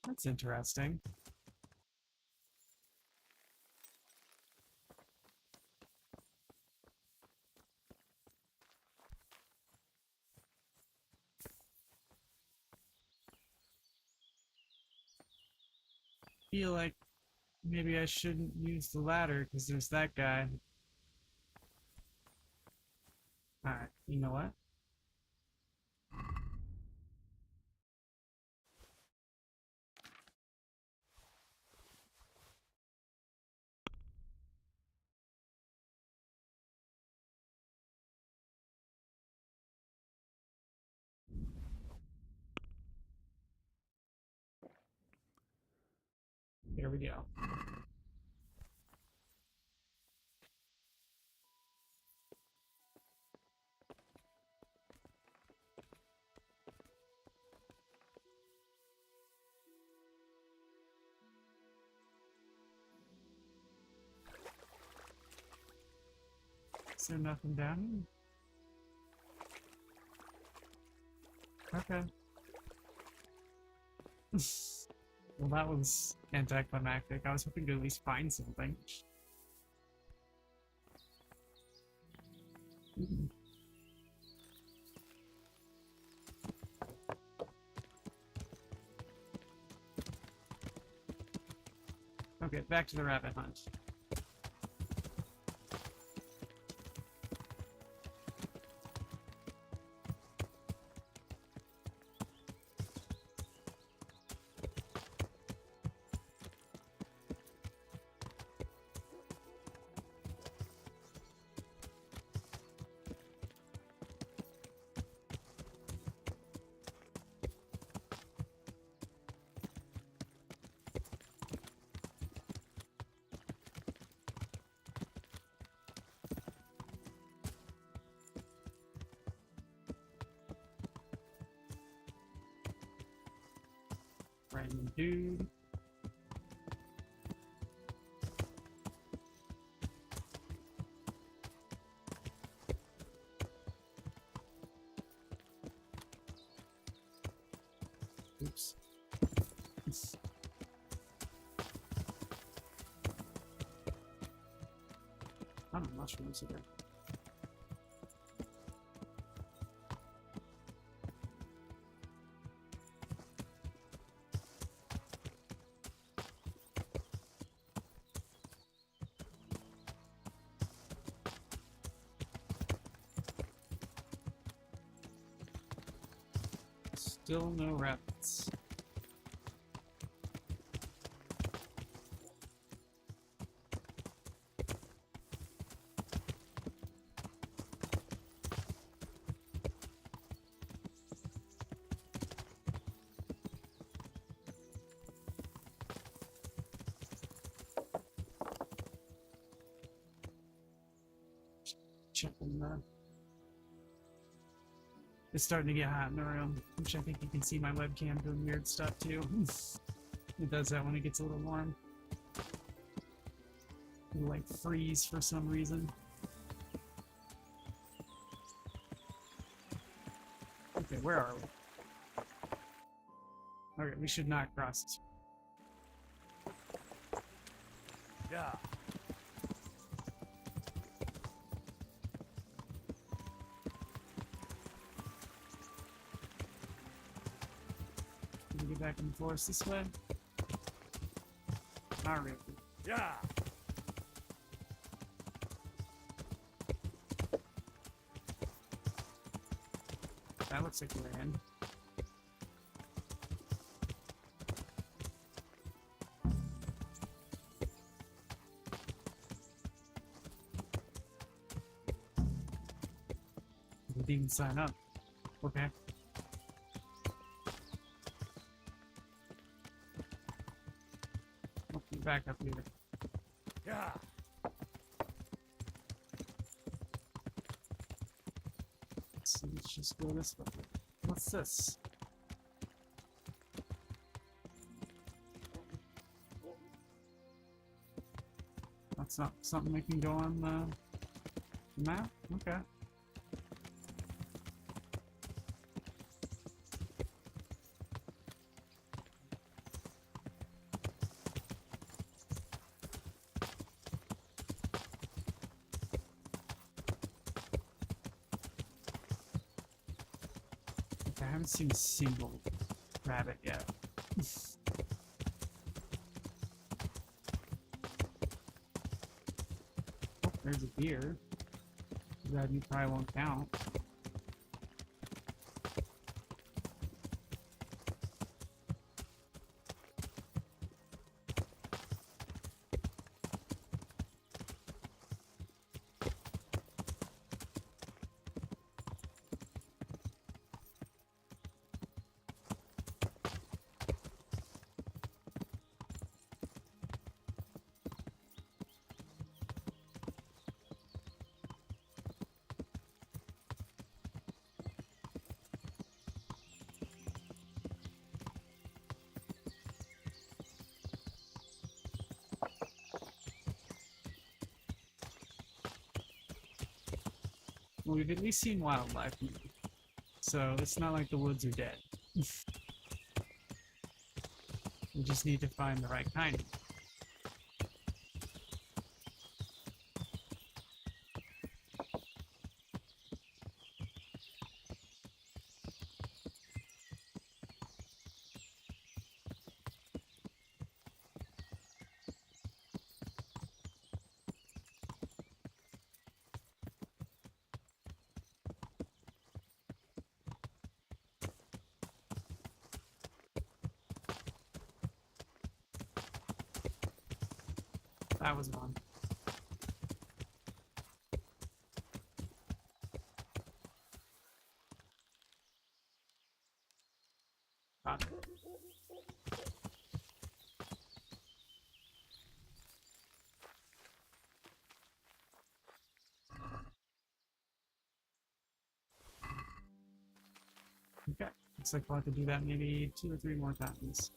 S1: That's interesting. Feel like maybe I shouldn't use the ladder because there's that guy. Alright, you know what? There we go. Is there nothing down here? Okay. Well, that was anticlimactic. I was hoping to at least find something. Okay, back to the rabbit hunt. Random dude. Oops. I don't know, mushrooms here. Still no rabbits. Checking the... It's starting to get hot in the room, which I think you can see my webcam doing weird stuff too. It does that when it gets a little warm. It'll like freeze for some reason. Okay, where are we? Okay, we should not cross this.
S2: Yeah.
S1: get back in the forest this way? Not really.
S10: Yeah.
S1: That looks like we're in. We didn't even sign up. Okay. Oh, we're back up here.
S10: Yeah.
S1: So let's just go this way. What's this? That's not something we can go on the map? Okay. I haven't seen a single rabbit yet. Oh, there's a deer. That you probably won't count. Well, we've at least seen wildlife, so it's not like the woods are dead. We just need to find the right kind. That was one. Got it. Okay, looks like we'll have to do that maybe 2 or 3 more times.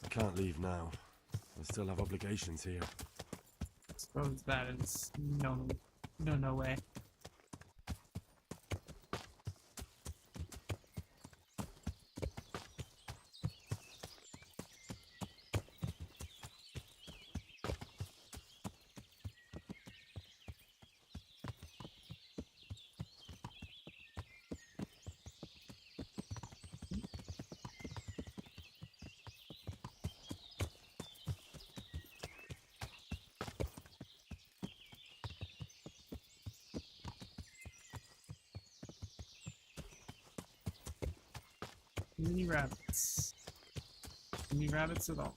S10: I can't leave now. I still have obligations here.
S1: Suppose that is no way. Any rabbits? Any rabbits at all?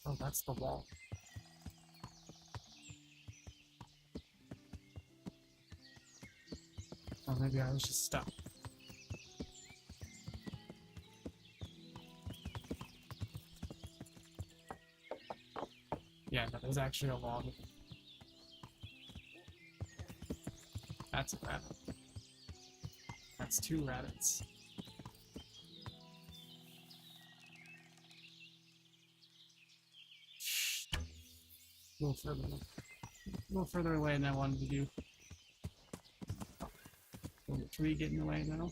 S1: Oh, that's the wall. Or maybe I was just stuck. Yeah, there's actually a log. That's a rabbit. That's 2 rabbits. A little further away than I wanted to do. Will the tree get in the way now?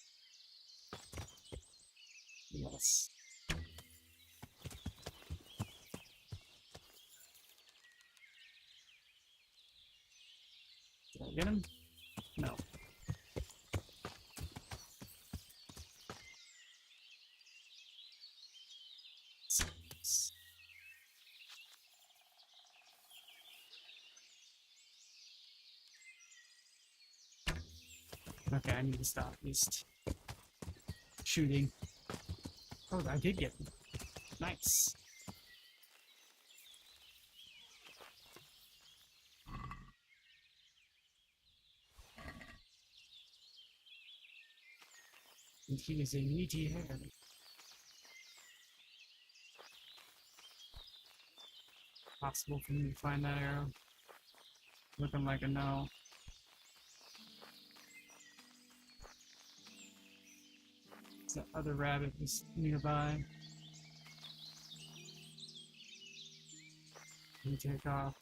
S1: Yes. Did I get him? No. Okay, I need to stop at least shooting. Oh, I did get him. Nice. And he is a meaty head. Possible for me to find that arrow. Looking like a no. That other rabbit is nearby. Can take off.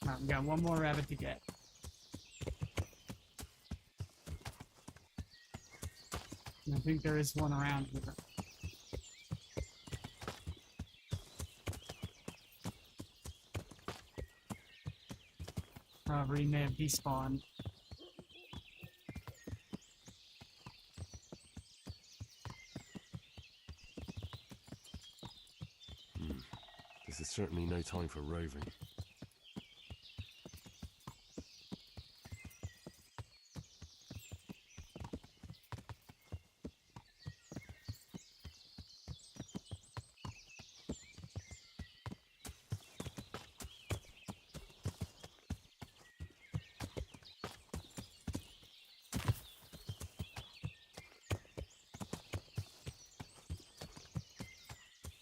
S1: Alright, we got one more rabbit to get. And I think there is one around here. However, he may have despawned.
S10: This is certainly no time for roving.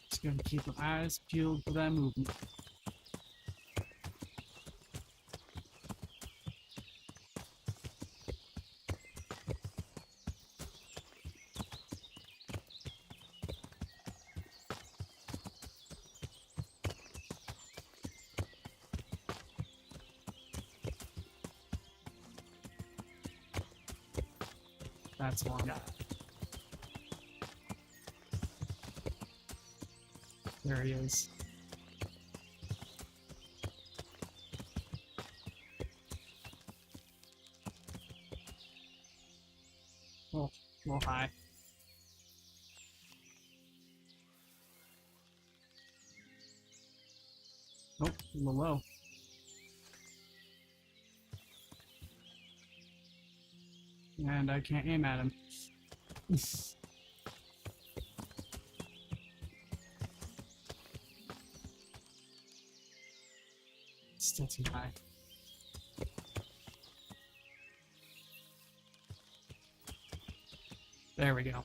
S1: Just gonna keep my eyes peeled for that movement. That's one. There he is. Oh, a little high. Nope, a little low. And I can't aim at him. Still too high. There we go.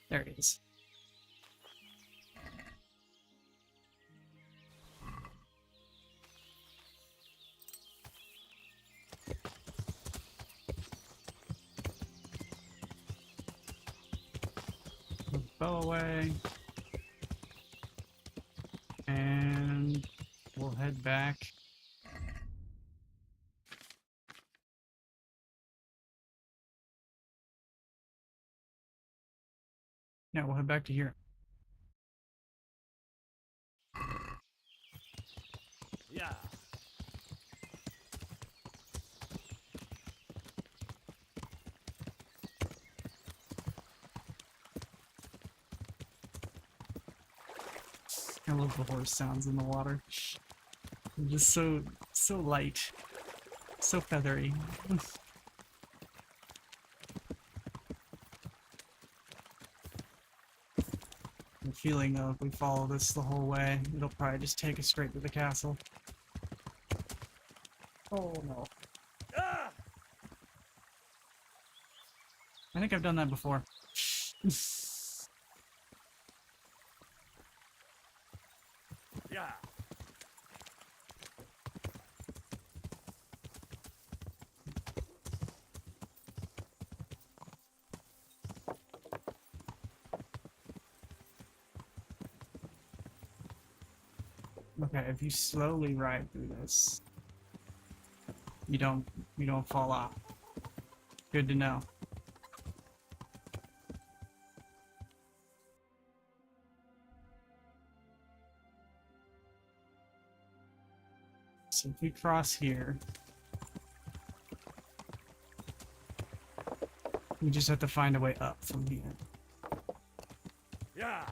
S1: There he is. Bow away. And we'll head back. Yeah, we'll head back to here.
S3: Yeah.
S1: I love the horse sounds in the water. Just so light, so feathery. The feeling of if we follow this the whole way, it'll probably just take us straight to the castle. Oh no. I think I've done that before.
S3: Yeah.
S1: Okay, if you slowly ride through this, you don't fall off. Good to know. So if we cross here, we just have to find a way up from here.
S3: Yeah.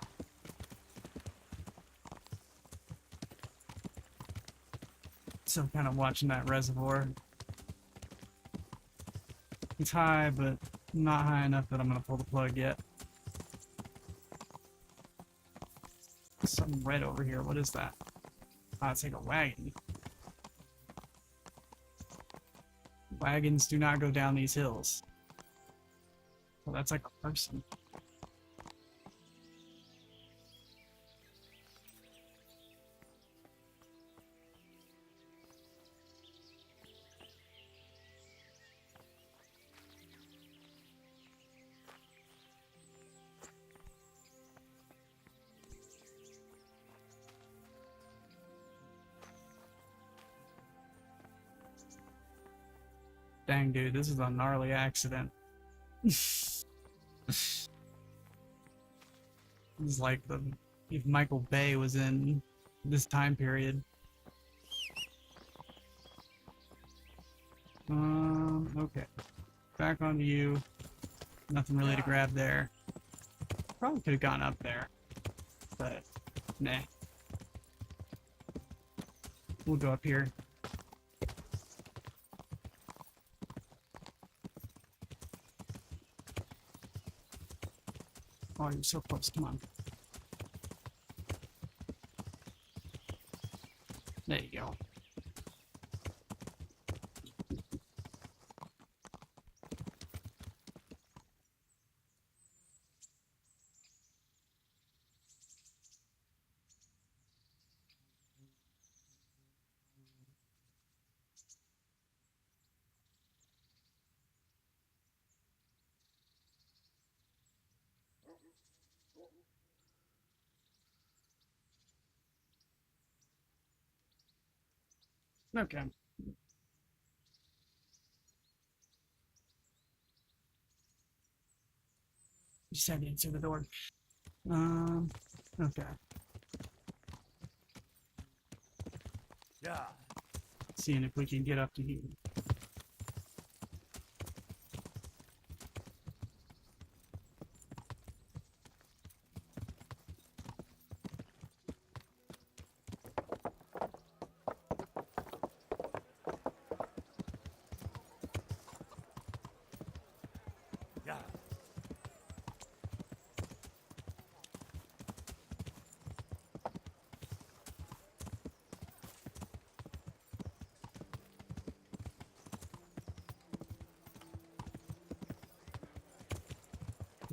S1: So I'm kind of watching that reservoir. It's high, but not high enough that I'm gonna pull the plug yet. Something red over here. What is that? Oh, it's like a wagon. Wagons do not go down these hills. Well, that's like a person. Dang, dude, this is a gnarly accident. It's like if Michael Bay was in this time period. Okay. Back onto you. Nothing really to grab there. Probably could have gone up there, but nah. We'll go up here. Oh, you're so close. Come on. There you go. Okay. Just had to answer the door. Okay.
S3: Yeah.
S1: Seeing if we can get up to here.
S3: Yeah.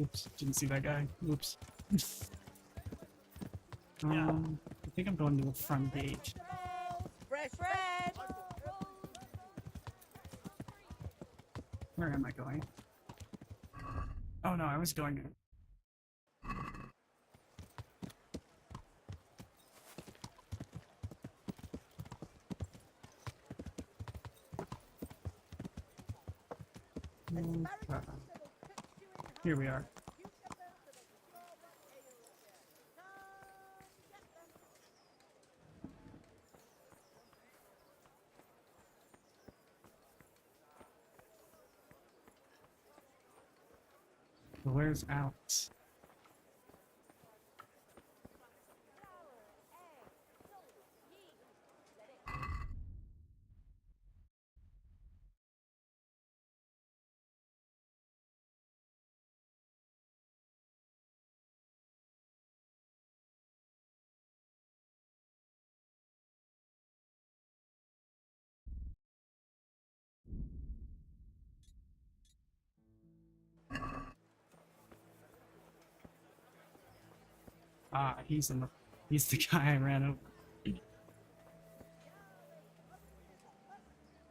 S1: Oops, didn't see that guy. Oops. I think I'm going to the front gate.
S6: Fresh bread!
S1: Where am I going? Oh no, I was going. Here we are. Where's Alex? Ah, he's the guy I ran over.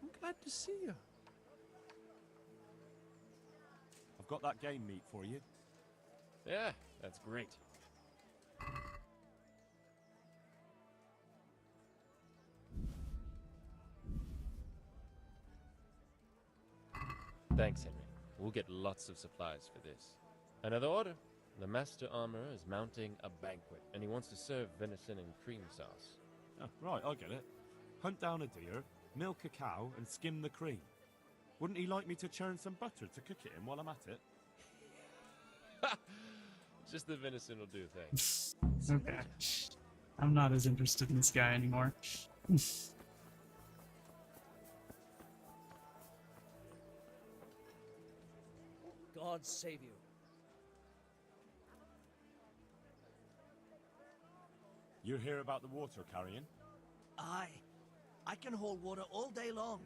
S3: I'm glad to see you. I've got that game meat for you.
S7: Yeah, that's great. Thanks, Henry. We'll get lots of supplies for this. Another order. The Master Armorer is mounting a banquet, and he wants to serve venison and cream sauce.
S3: Oh, right, I get it. Hunt down a deer, milk a cow, and skim the cream. Wouldn't he like me to churn some butter to cook it in while I'm at it?
S7: Just the venison will do, thanks.
S1: Okay. I'm not as interested in this guy anymore.
S11: God save you.
S3: You hear about the water carrying?
S11: Aye. I can hold water all day long.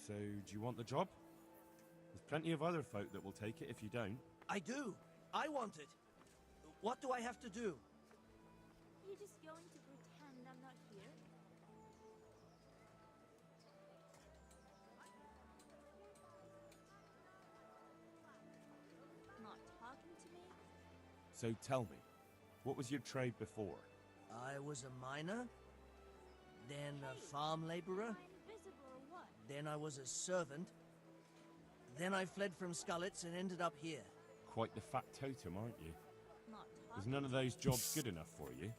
S3: So, do you want the job? There's plenty of other folk that will take it if you don't.
S11: I do. I want it. What do I have to do?
S6: You just going to pretend I'm not here? Not talking to me?
S3: So tell me, what was your trade before?
S11: I was a miner, then a farm laborer,
S6: Am I invisible or what?
S11: then I was a servant, then I fled from Skullets and ended up here.
S3: Quite the fat totem, aren't you?
S6: Not
S3: Was
S6: talking.
S3: none of those jobs good enough for you?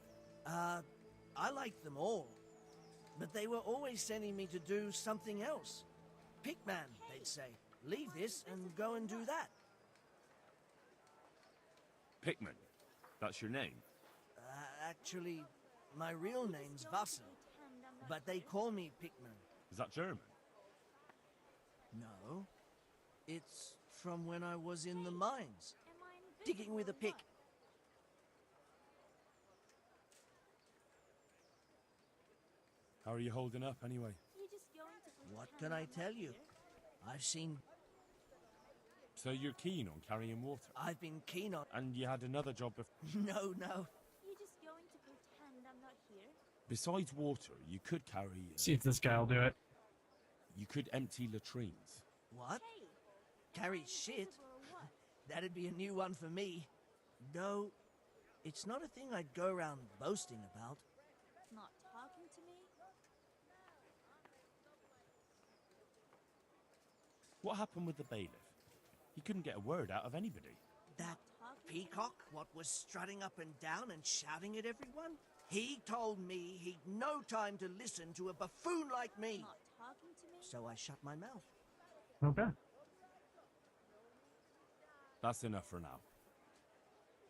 S11: I liked them all, but they were always sending me to do something else. Pickman, they'd say. Leave this and go and do that.
S3: Pickman. That's your name?
S11: Actually, my real name's Vassal,
S6: Pretend I'm not
S11: but they call me Pickman.
S3: Is that German?
S11: No, it's from when I was in the mines,
S6: Am I invisible
S11: digging with a
S6: or
S11: pick.
S6: what?
S3: How are you holding up anyway?
S6: You just going to pretend
S11: What can I
S6: I'm not
S11: tell you?
S6: here?
S11: I've seen,
S3: So you're keen on carrying water?
S11: I've been keen on.
S3: And you had another job before?
S11: No.
S6: You just going to pretend I'm not here?
S3: Besides water, you could carry...
S1: See if this guy will do it.
S3: you could empty latrines.
S11: What?
S6: Hey,
S11: Carry
S6: am I
S11: shit?
S6: invisible or what?
S11: That'd be a new one for me. No, it's not a thing I'd go around boasting about.
S6: Not talking to me?
S3: What happened with the bailiff? He couldn't get a word out of anybody.
S11: That
S6: Talking to me?
S11: peacock, what was strutting up and down and shouting at everyone? He told me he'd no time to listen to a buffoon like me.
S6: Not talking to me?
S11: So I shut my mouth.
S1: Okay.
S3: That's enough for now.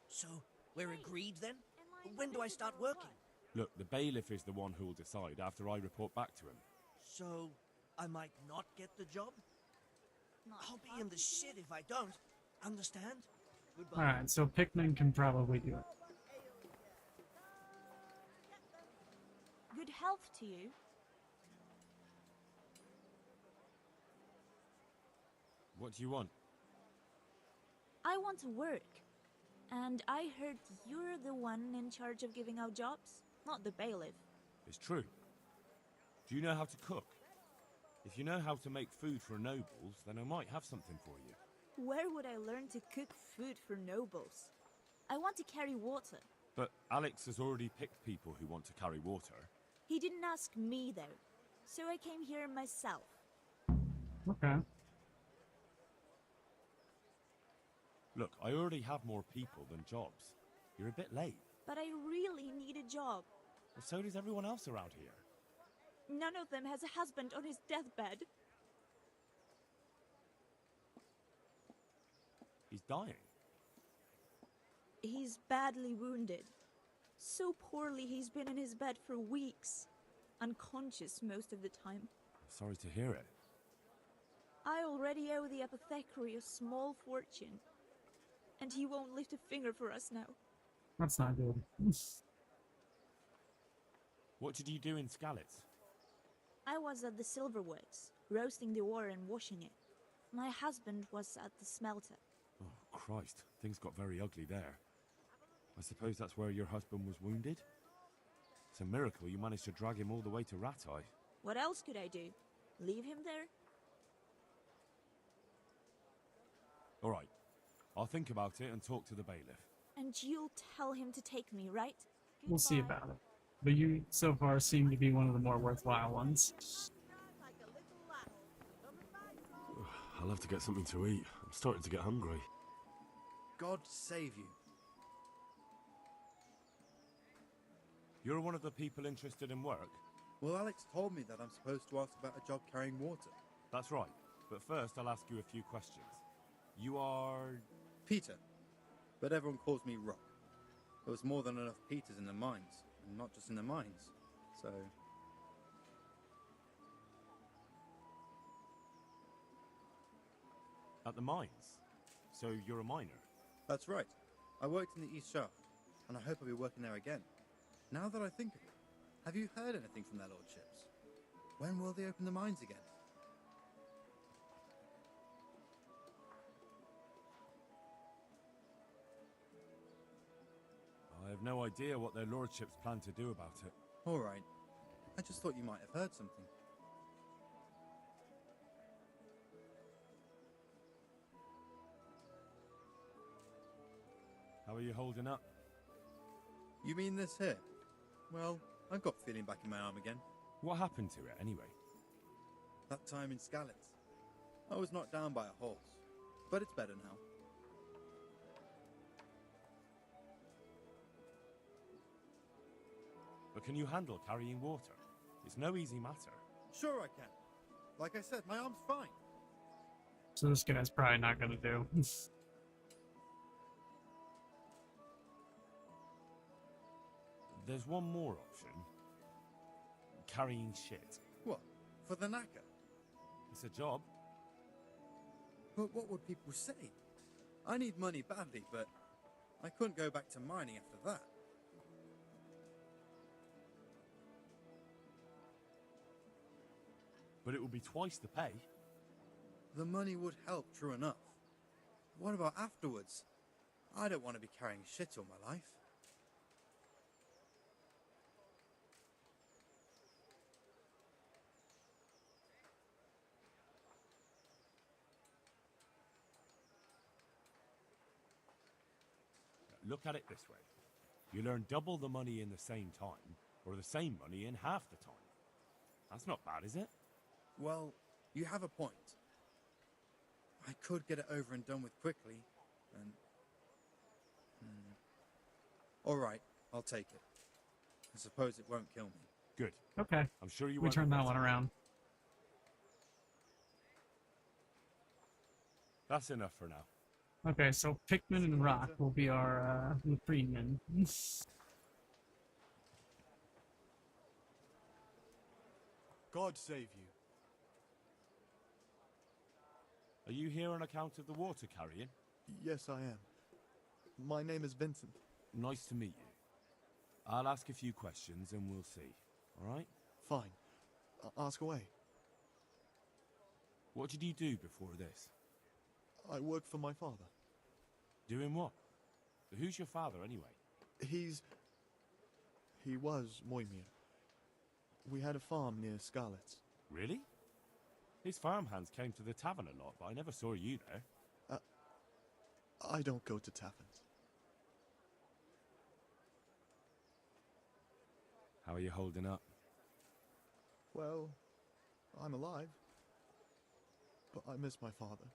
S11: So we're agreed then?
S6: Am I
S11: When do I
S6: invisible
S11: start
S6: or
S11: working?
S6: what?
S3: Look, the bailiff is the one who'll decide after I report back to him.
S11: So I might not get the job?
S6: Not
S11: I'll be in the
S6: talking to
S11: shit
S6: me?
S11: if I don't. Understand? Goodbye.
S1: Alright, so Pikmin can probably do it.
S6: Good health to you.
S3: What do you want?
S6: I want to work. And I heard you're the one in charge of giving out jobs, not the bailiff.
S3: It's true. Do you know how to cook? If you know how to make food for nobles, then I might have something for you.
S6: Where would I learn to cook food for nobles? I want to carry water.
S3: But Alex has already picked people who want to carry water.
S6: He didn't ask me though, so I came here myself.
S1: Okay.
S3: Look, I already have more people than jobs. You're a bit late.
S6: But I really need a job.
S3: Well, so does everyone else around here.
S6: None of them has a husband on his deathbed.
S3: He's dying.
S6: He's badly wounded. So poorly he's been in his bed for weeks. Unconscious most of the time.
S3: Sorry to hear it.
S6: I already owe the apothecary a small fortune. And he won't lift a finger for us now.
S1: That's not good.
S3: What did you do in Skalitz?
S6: I was at the silverworks, roasting the ore and washing it. My husband was at the smelter.
S3: Oh, Christ. Things got very ugly there. I suppose that's where your husband was wounded? It's a miracle you managed to drag him all the way to Rattay.
S6: What else could I do? Leave him there?
S3: Alright, I'll think about it and talk to the bailiff.
S6: And you'll tell him to take me, right?
S1: We'll see
S6: Goodbye.
S1: about it. But you, so far, seem to be one of the more worthwhile ones.
S10: I'll have to get something to eat. I'm starting to get hungry.
S12: God save you.
S3: You're one of the people interested in work?
S12: Well, Alex told me that I'm supposed to ask about a job carrying water.
S3: That's right. But first, I'll ask you a few questions. You are...
S12: Peter. But everyone calls me Rock. There was more than enough Peters in the mines. And not just in the mines. So...
S3: At the mines? So you're a miner?
S12: That's right. I worked in the East Shaft. And I hope I'll be working there again. Now that I think of it, have you heard anything from their lordships? When will they open the mines again?
S3: I have no idea what their lordships plan to do about it.
S12: Alright. I just thought you might have heard something.
S3: How are you holding up?
S12: You mean this here? Well, I've got feeling back in my arm again.
S3: What happened to it, anyway?
S12: That time in Skalitz. I was knocked down by a horse. But it's better now.
S3: But can you handle carrying water? It's no easy matter.
S12: Sure I can. Like I said, my arm's fine.
S1: So this guy's probably not gonna do.
S3: There's one more option. Carrying shit.
S12: What? For the knacker?
S3: It's a job.
S12: But what would people say? I need money badly, but I couldn't go back to mining after that.
S3: But it will be twice the pay.
S12: The money would help, true enough. What about afterwards? I don't want to be carrying shit all my life.
S3: Look at it this way. You learn double the money in the same time, or the same money in half the time. That's not bad, is it?
S12: Well, you have a point. I could get it over and done with quickly, and... Alright, I'll take it. I suppose it won't kill me.
S3: Good.
S1: Okay.
S3: I'm sure you
S1: We
S3: won't
S1: turn that
S3: regret
S1: one
S3: it.
S1: around.
S3: That's enough for now.
S1: Okay, so Pikmin and Rock will be our freedmen.
S12: God save you.
S3: Are you here on account of the water carrying?
S12: Yes, I am. My name is Vincent.
S3: Nice to meet you. I'll ask a few questions and we'll see. Alright?
S12: Fine. Ask away.
S3: What did you do before this?
S12: I work for my father.
S3: Doing what? Who's your father, anyway?
S12: He was Moimir. We had a farm near Skalitz.
S3: Really? His farmhands came to the tavern a lot, but I never saw you there.
S12: I don't go to taverns.
S3: How are you holding up?
S12: Well, I'm alive. But I miss my father.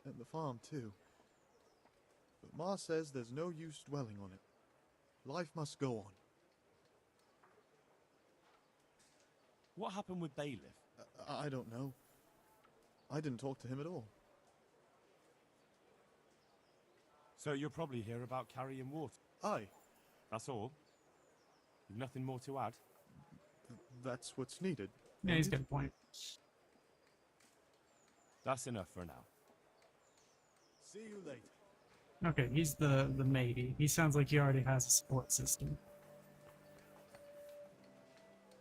S12: And the farm, too. But Ma says there's no use dwelling on it. Life must go on.
S3: What happened with Bailiff?
S12: I don't know. I didn't talk to him at all.
S3: So you're probably here about carrying water?
S12: Aye.
S3: That's all? You've nothing more to add?
S12: That's what's needed.
S1: Yeah, he's got a point.
S3: That's enough for now.
S12: See you later.
S1: Okay, he's the matey. He sounds like he already has a support system.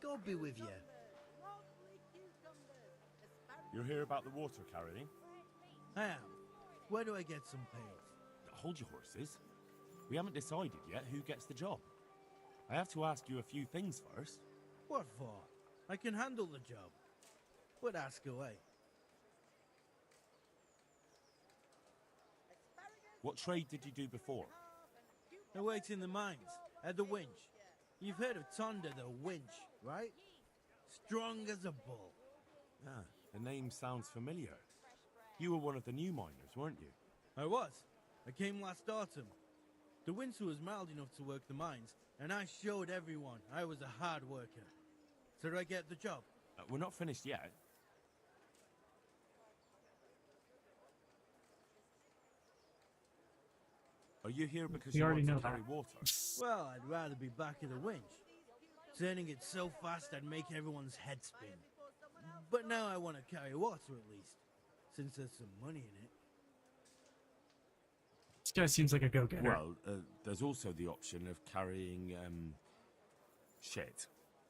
S11: God be with you.
S3: You're here about the water carrying?
S11: I am. Where do I get some pails?
S3: Hold your horses. We haven't decided yet who gets the job. I have to ask you a few things first.
S11: What for? I can handle the job. But ask away.
S3: What trade did you do before?
S11: I worked in the mines, at the winch. You've heard of Tonda the winch, right? Strong as a bull.
S3: Ah, the name sounds familiar. You were one of the new miners, weren't you?
S11: I was. I came last autumn. The winter was mild enough to work the mines, and I showed everyone I was a hard worker. So did I get the job?
S3: We're not finished yet. Are you here because
S1: We
S3: you
S1: already
S3: want to
S1: know
S3: carry
S1: that.
S3: water?
S11: Well, I'd rather be back at the winch. Turning it so fast I'd make everyone's head spin. But now I want to carry water at least, since there's some money in it.
S1: This guy seems like a go-getter.
S3: Well, there's also the option of carrying, shit.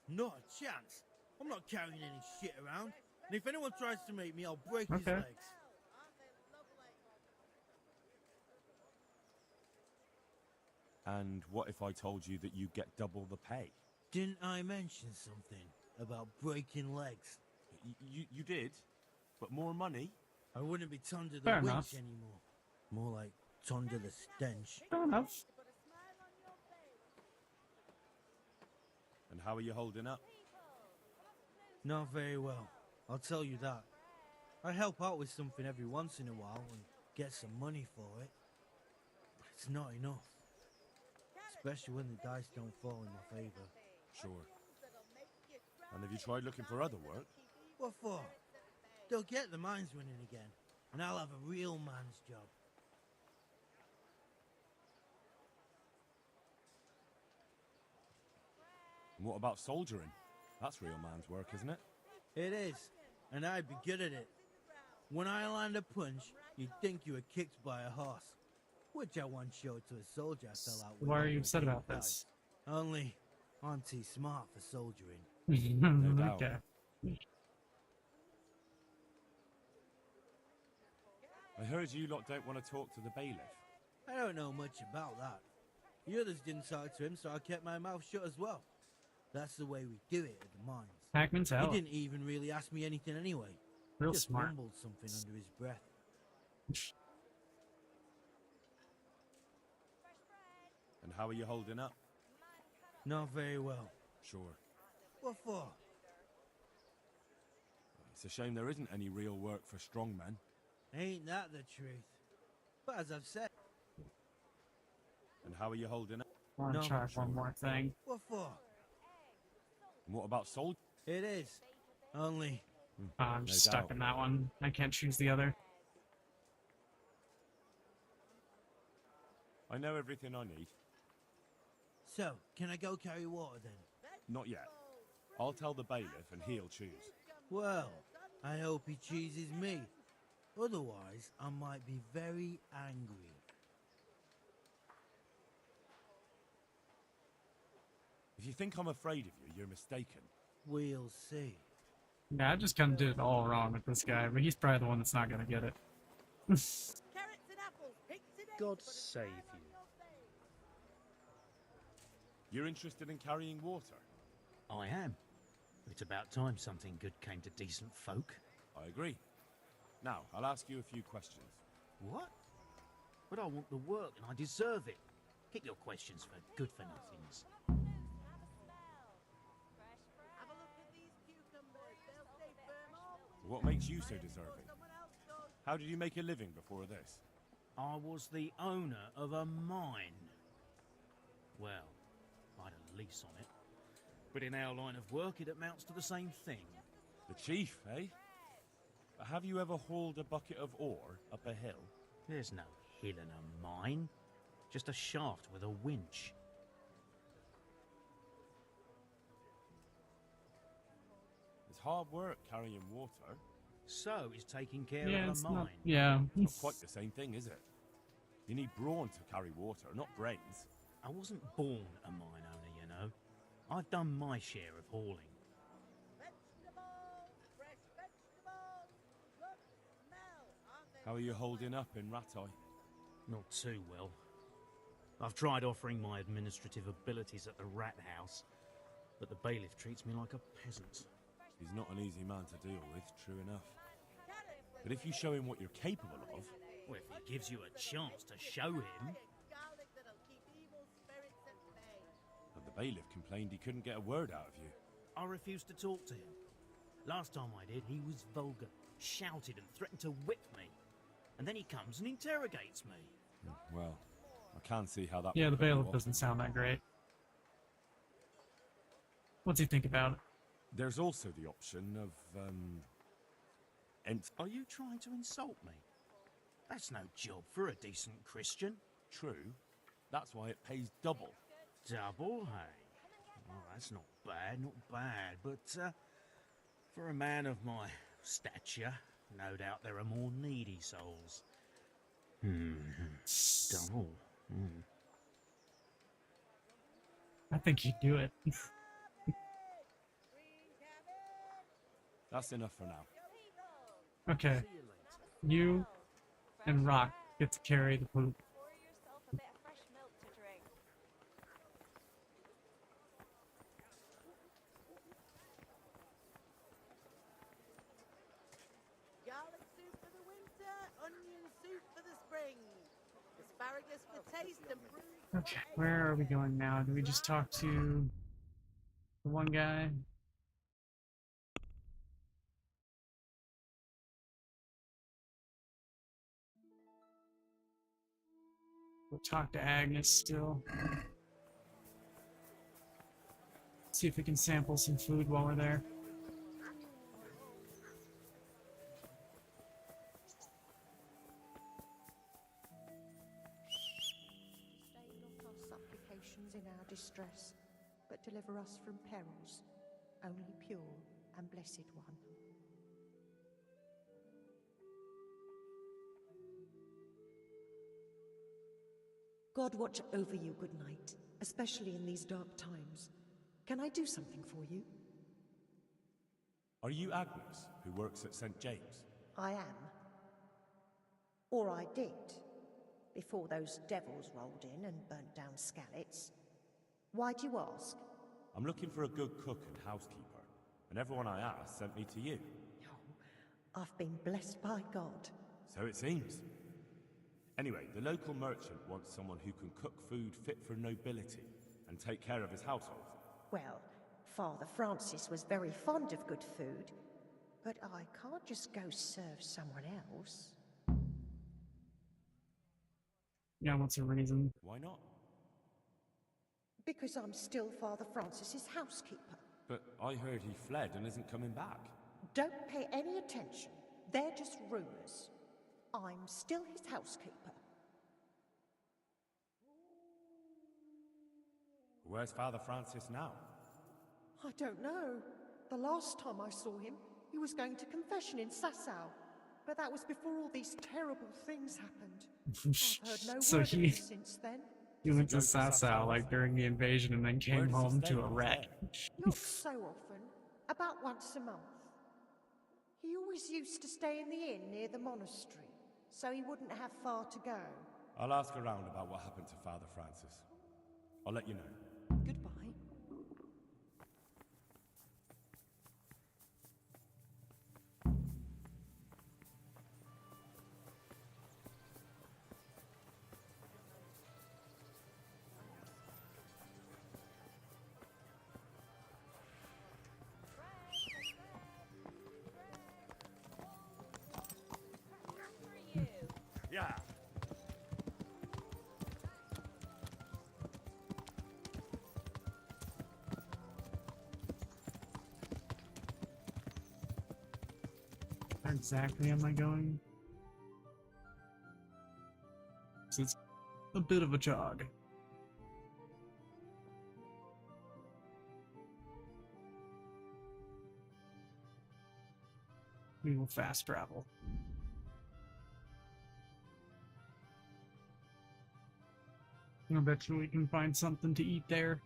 S11: Not a chance. I'm not carrying any shit around. And if anyone tries to make me, I'll break his
S1: Okay.
S11: legs.
S3: And what if I told you that you get double the pay?
S11: Didn't I mention something about breaking legs?
S3: You did, but more money?
S11: I wouldn't be Tonda the
S1: Fair
S11: winch
S1: enough.
S11: anymore. More like Tonda the stench.
S1: Fair enough.
S3: And how are you holding up?
S11: Not very well, I'll tell you that. I help out with something every once in a while and get some money for it. But it's not enough. Especially when the dice don't fall in my favor.
S3: Sure. And have you tried looking for other work?
S11: What for? They'll get the mines running again, and I'll have a real man's job.
S3: And what about soldiering? That's real man's work, isn't it?
S11: It is, and I'd be good at it. When I land a punch, you'd think you were kicked by a horse. Which I once showed to a soldier I fell out with.
S1: Why are
S11: over
S1: you
S11: a
S1: upset
S11: game
S1: about
S11: of
S1: this?
S11: dice. Only, I'm too smart for soldiering.
S3: No doubt.
S1: Okay.
S3: I heard you lot don't want to talk to the bailiff.
S11: I don't know much about that. The others didn't talk to him, so I kept my mouth shut as well. That's the way we do it at the mines.
S1: Hackman's
S11: He
S1: hell.
S11: didn't even really ask me anything anyway.
S1: Real
S11: Just
S1: smart.
S11: mumbled something under his breath.
S3: And how are you holding up?
S11: Not very well.
S3: Sure.
S11: What for?
S3: It's a shame there isn't any real work for strongmen.
S11: Ain't that the truth? But as I've said,
S3: And how are you holding up?
S1: I want
S11: No.
S1: to try one more thing.
S11: what for?
S3: And what about soldiering?
S11: It is. Only,
S1: I'm
S3: No
S1: stuck
S3: doubt.
S1: in that one. I can't choose the other.
S3: I know everything I need.
S11: so, can I go carry water then?
S3: Not yet. I'll tell the bailiff and he'll choose.
S11: Well, I hope he chooses me. Otherwise, I might be very angry.
S3: If you think I'm afraid of you, you're mistaken.
S11: We'll see.
S1: Yeah, I just kind of did it all wrong with this guy, but he's probably the one that's not going to get it.
S13: God save you.
S3: You're interested in carrying water?
S13: I am. It's about time something good came to decent folk.
S3: I agree. Now, I'll ask you a few questions.
S13: What? But I want the work and I deserve it. Keep your questions for good-for-nothings.
S3: What makes you so deserving? How did you make a living before this?
S13: I was the owner of a mine. Well, I had a lease on it. But in our line of work, it amounts to the same thing.
S3: The chief, eh? But have you ever hauled a bucket of ore up a hill?
S13: There's no hill in a mine. Just a shaft with a winch.
S3: It's hard work carrying water.
S13: So is taking care
S1: Yeah,
S13: of
S1: it's
S13: a mine.
S1: not. Yeah.
S3: Not quite the same thing, is it? You need brawn to carry water, not brains.
S13: I wasn't born a mine owner, you know. I've done my share of hauling.
S3: How are you holding up in Ratai?
S13: Not too well. I've tried offering my administrative abilities at the rat house, but the bailiff treats me like a peasant.
S3: He's not an easy man to deal with, true enough. But if you show him what you're capable of...
S13: Well, if he gives you a chance to show him...
S3: And the bailiff complained he couldn't get a word out of you.
S13: I refused to talk to him. Last time I did, he was vulgar, shouted and threatened to whip me. And then he comes and interrogates me.
S3: Well, I can't see how that...
S1: Yeah,
S3: would
S1: the
S3: put you
S1: bailiff
S3: off.
S1: doesn't sound that great. What's he think about it?
S3: There's also the option of,
S13: Are you trying to insult me? That's no job for a decent Christian.
S3: True. That's why it pays double.
S13: Double, hey? Well, that's not bad, but, for a man of my stature, no doubt there are more needy souls. Double.
S1: I think he'd do it.
S3: That's enough for now.
S1: Okay. You and Rock get to carry the poop.
S14: Garlic soup for the winter, onion soup for the spring. Asparagus for taste and brew.
S1: Okay, where are we going now? Do we just talk to the one guy? We'll talk to Agnes still. See if we can sample some food while we're there.
S15: Stay not our supplications in our distress, but deliver us from perils, only pure and blessed one. God watch over you, good night, especially in these dark times. Can I do something for you?
S3: Are you Agnes, who works at St. James?
S15: I am. Or I did, before those devils rolled in and burnt down Skalitz. Why do you ask?
S3: I'm looking for a good cook and housekeeper, and everyone I asked sent me to you.
S15: Oh, I've been blessed by God.
S3: So it seems. Anyway, the local merchant wants someone who can cook food fit for nobility and take care of his household.
S15: Well, Father Francis was very fond of good food, but I can't just go serve someone else.
S1: Yeah, what's the reason?
S3: Why not?
S15: Because I'm still Father Francis's housekeeper.
S3: But I heard he fled and isn't coming back.
S15: Don't pay any attention. They're just rumors. I'm still his housekeeper.
S3: Where's Father Francis now?
S15: I don't know. The last time I saw him, he was going to confession in Sasau. But that was before all these terrible things happened. I've heard no
S1: So
S15: word of
S1: he-
S15: him since then.
S1: He went to Sasau like during the invasion and then came home to a wreck.
S15: Not so often. About once a month. He always used to stay in the inn near the monastery, so he wouldn't have far to go.
S3: I'll ask around about what happened to Father Francis. I'll let you know.
S15: Goodbye.
S3: Yeah.
S1: Where exactly am I going? So it's a bit of a jog. We will fast travel. I bet you we can find something to eat there.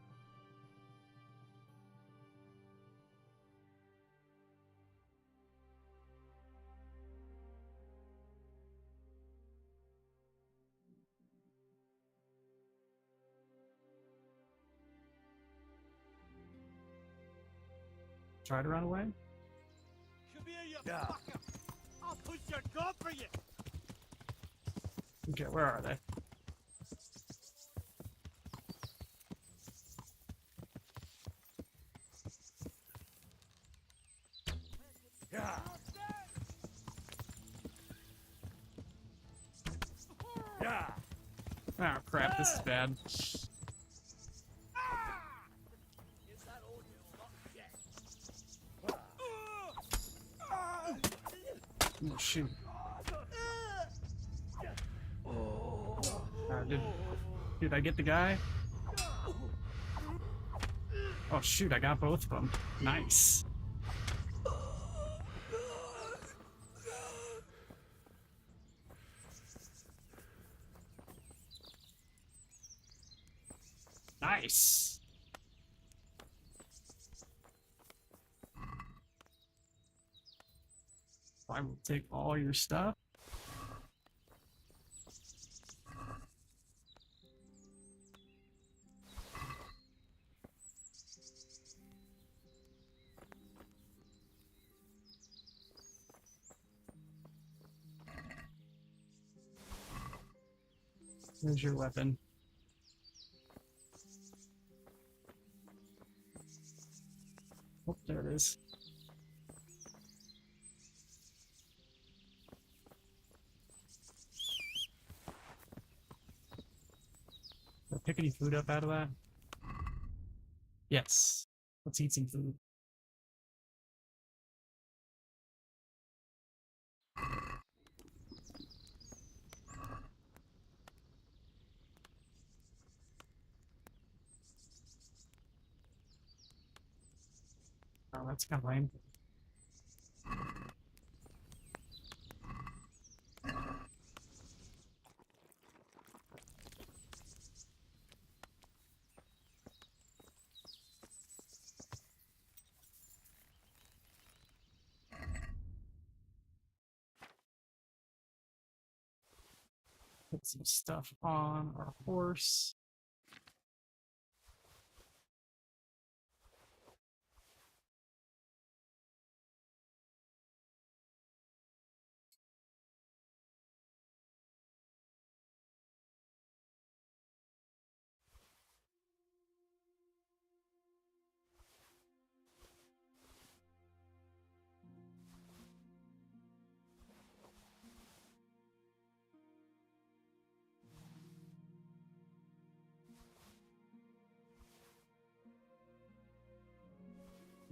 S1: Try to run away?
S11: Come here, you fucker! I'll push your gun for you!
S1: Okay, where are they?
S11: Yeah.
S1: Yeah. Oh crap, this is bad. Oh shoot. Did I get the guy? Oh shoot, I got both of them. Nice. Nice. I will take all your stuff. Where's your weapon? Oh, there it is. Did I pick any food up out of that? Yes. Let's eat some food. Oh, that's kind of lame. Put some stuff on our horse.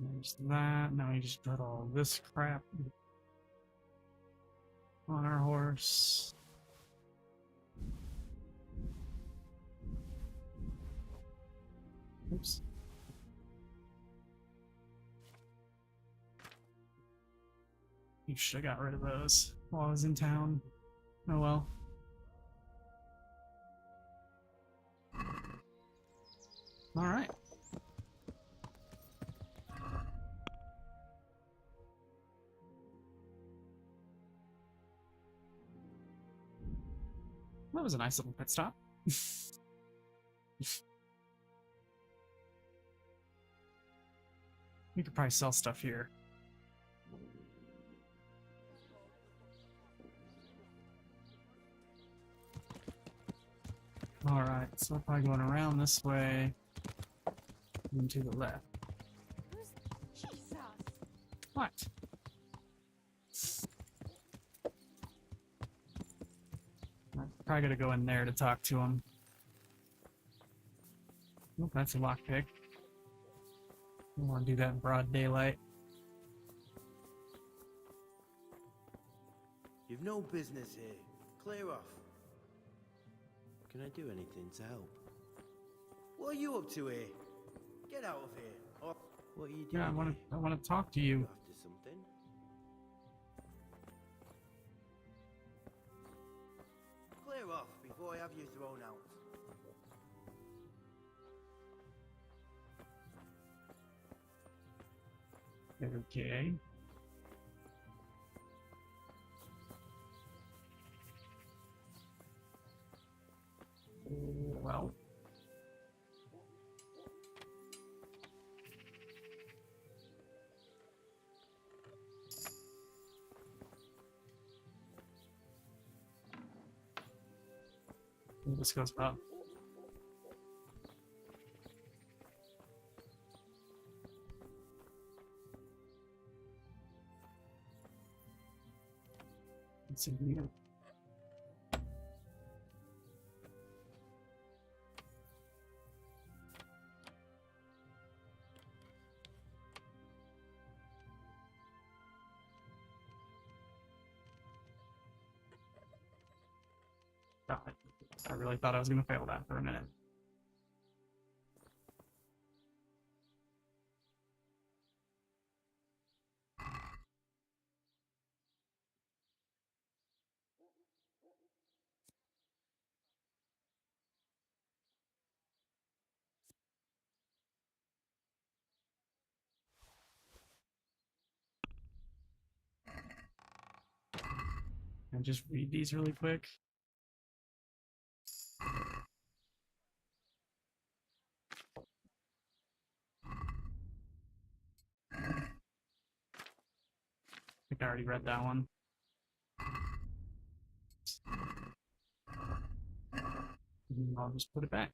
S1: There's that. Now we just put all this crap on our horse. Oops. You should have got rid of those while I was in town. Oh well. Alright. That was a nice little pit stop. We could probably sell stuff here. Alright, so we're probably going around this way and to the left.
S14: Jesus.
S1: What? I'm probably gonna go in there to talk to him. Oh, that's a lockpick. I want to do that in broad daylight.
S16: You've no business here. Clear off. Can I do anything to help? What are you up to here? Get out of here. Or what are you doing?
S1: Yeah, I want to talk to you.
S16: After something? Clear off before I have you thrown out.
S1: Okay. Well. This goes up. Let's see here. God, I really thought I was gonna fail that for a minute. And just read these really quick. I think I already read that one. And I'll just put it back.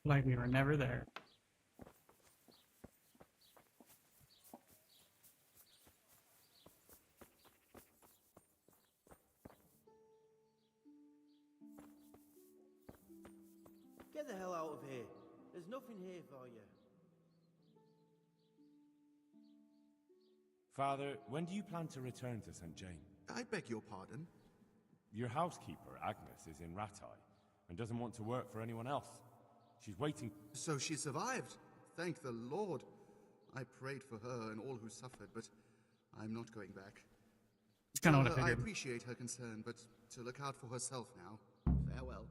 S1: Like we were never there.
S16: Get the hell out of here. There's nothing here for you.
S3: Father, when do you plan to return to St. Jane?
S17: I beg your pardon?
S3: Your housekeeper, Agnes, is in Rattay and doesn't want to work for anyone else. She's waiting.
S17: So she survived. Thank the Lord. I prayed for her and all who suffered, but I'm not going back.
S1: It's kind of what I
S17: I
S1: figured.
S17: appreciate her concern, but to look out for herself now. Farewell.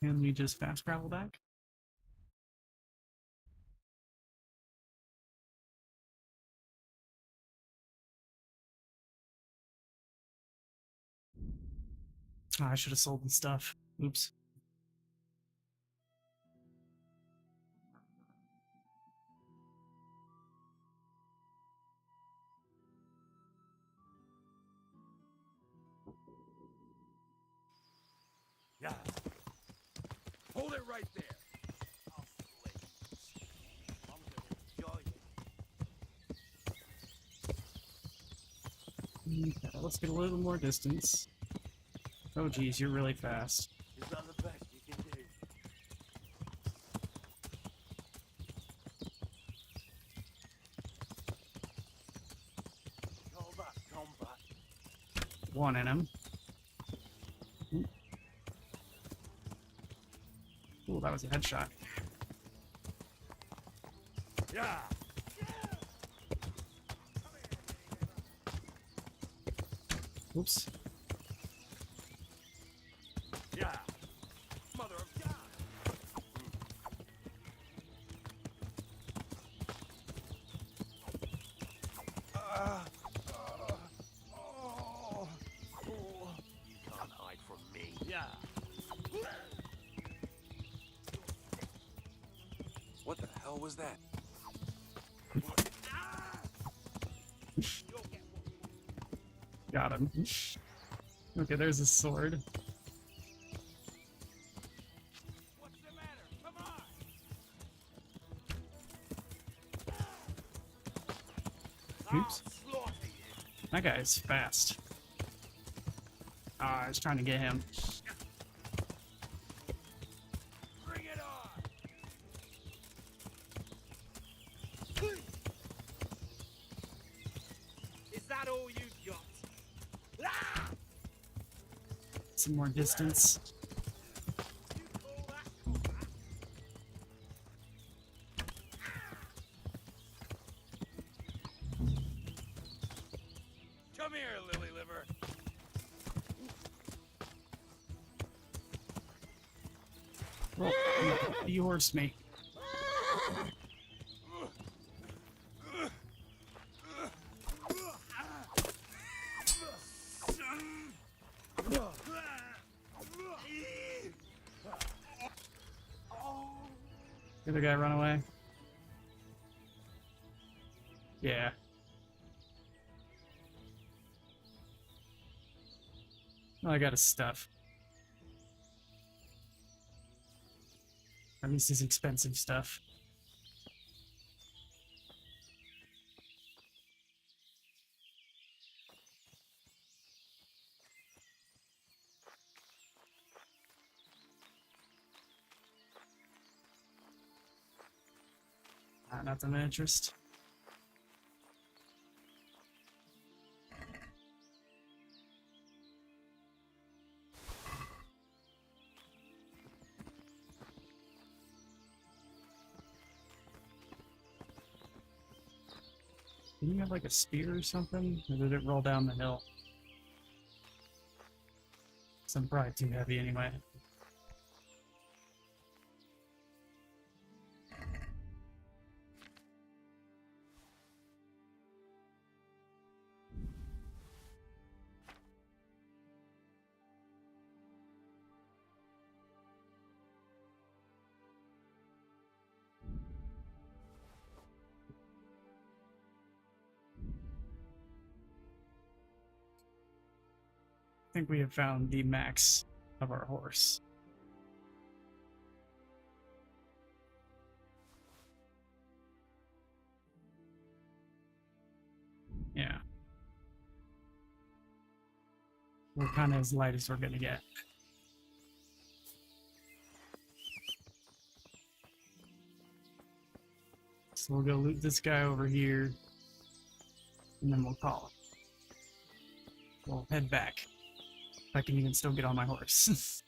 S1: Can we just fast travel back? Oh, I should have sold the stuff. Oops.
S3: Yeah.
S2: Hold it right there.
S1: Okay, let's get a little more distance. Oh geez, you're really fast.
S2: Is that the best you can do? Call that combat.
S1: One in him. Ooh, that was a headshot.
S3: Yeah.
S1: Oops.
S3: Yeah. Mother of God.
S2: You can't hide from me.
S3: Yeah.
S18: What the hell was that?
S1: Got him. Okay, there's his sword.
S2: What's the matter? Come on!
S1: Oops. That guy's fast. Ah, I was trying to get him.
S2: Bring it on! Is that all you got? Ah!
S1: Some more distance.
S2: Come here, lily liver.
S1: Oh, De-horse me. Did the guy run away? Yeah. Oh, I got his stuff. At least his expensive stuff. Nothing of interest. Didn't you have like a spear or something? Or did it roll down the hill? Some probably too heavy anyway. I think we have found the max of our horse. Yeah. We're kind of as light as we're gonna get. So we'll go loot this guy over here, and then we'll call it. We'll head back. If I can even still get on my horse.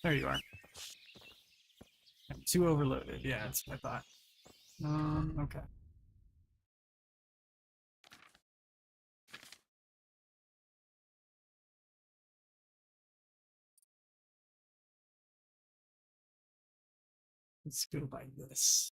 S1: There you are. I'm too overloaded. Yeah, that's what I thought. Okay. Let's go by this.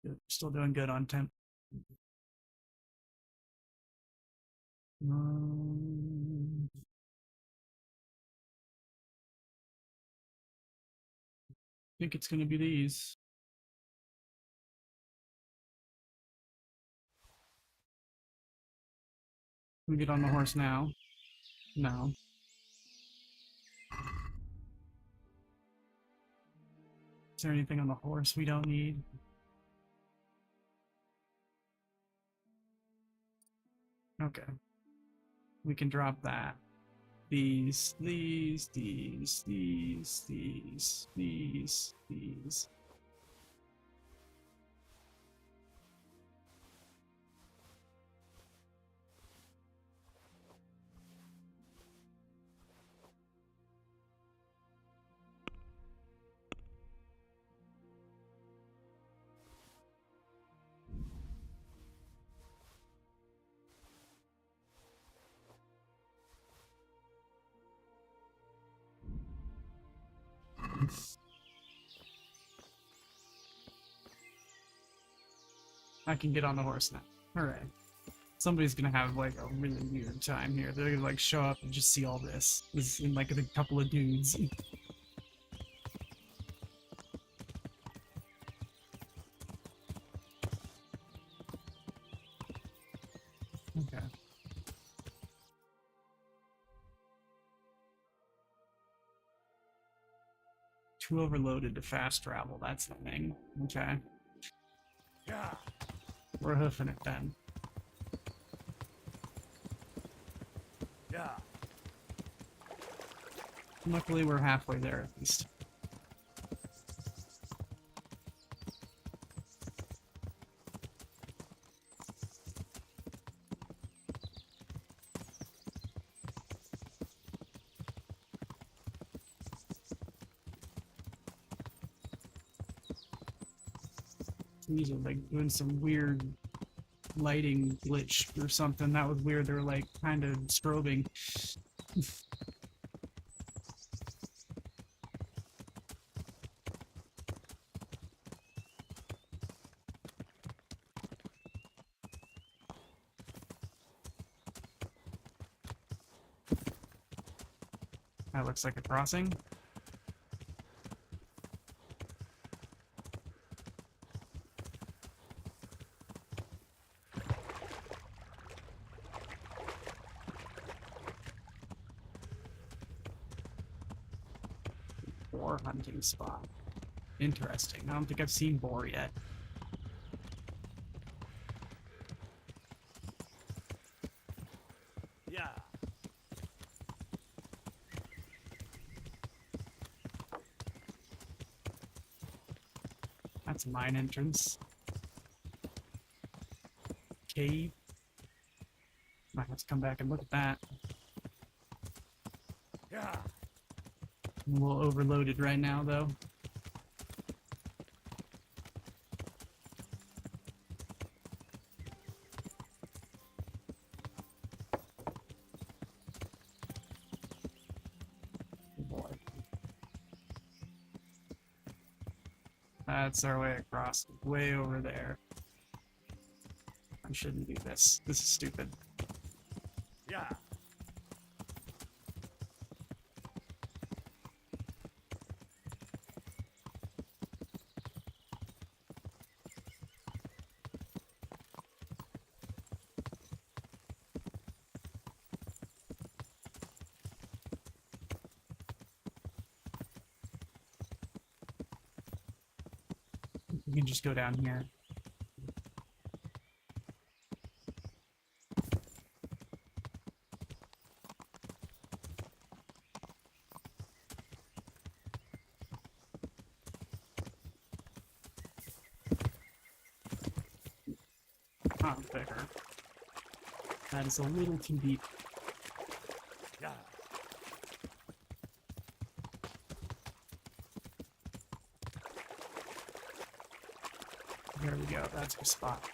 S1: Good. Still doing good on temp. I think it's going to be these. Can we get on the horse now? No. Is there anything on the horse we don't need? Okay. We can drop that. These. I can get on the horse now. Alright. Somebody's gonna have like a really weird time here. They're gonna like show up and just see all this. This in like a couple of dudes. Okay. Too overloaded to fast travel, that's the thing. Okay.
S2: Yeah.
S1: We're hoofing it then.
S2: Yeah.
S1: Luckily, we're halfway there at least. These are like doing some weird lighting glitch or something. That was weird. They're like kind of strobing. That looks like a crossing. Boar hunting spot. Interesting. I don't think I've seen boar yet.
S3: Yeah.
S1: That's a mine entrance. Cave. Might have to come back and look at that.
S3: Yeah.
S1: I'm a little overloaded right now, though. Oh boy. That's our way across. Way over there. I shouldn't do this. This is stupid.
S3: Yeah.
S1: We can just go down here. Oh, bigger. That is a little too deep.
S3: Yeah.
S1: There we go. That's our spot.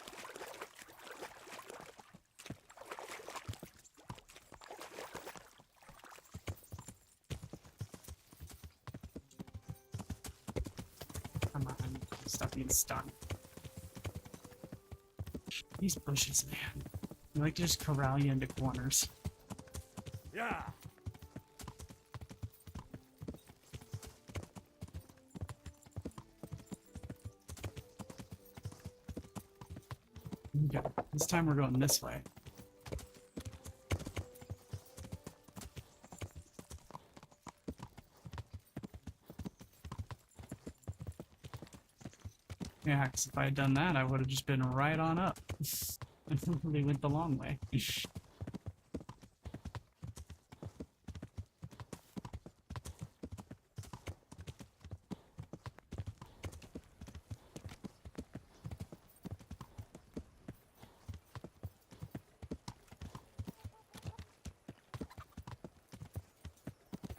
S1: Come on. Stop being stuck. These bushes, man. They like to just corral you into corners.
S3: Yeah.
S1: Okay. This time we're going this way. Yeah, because if I had done that, I would have just been right on up. They went the long way.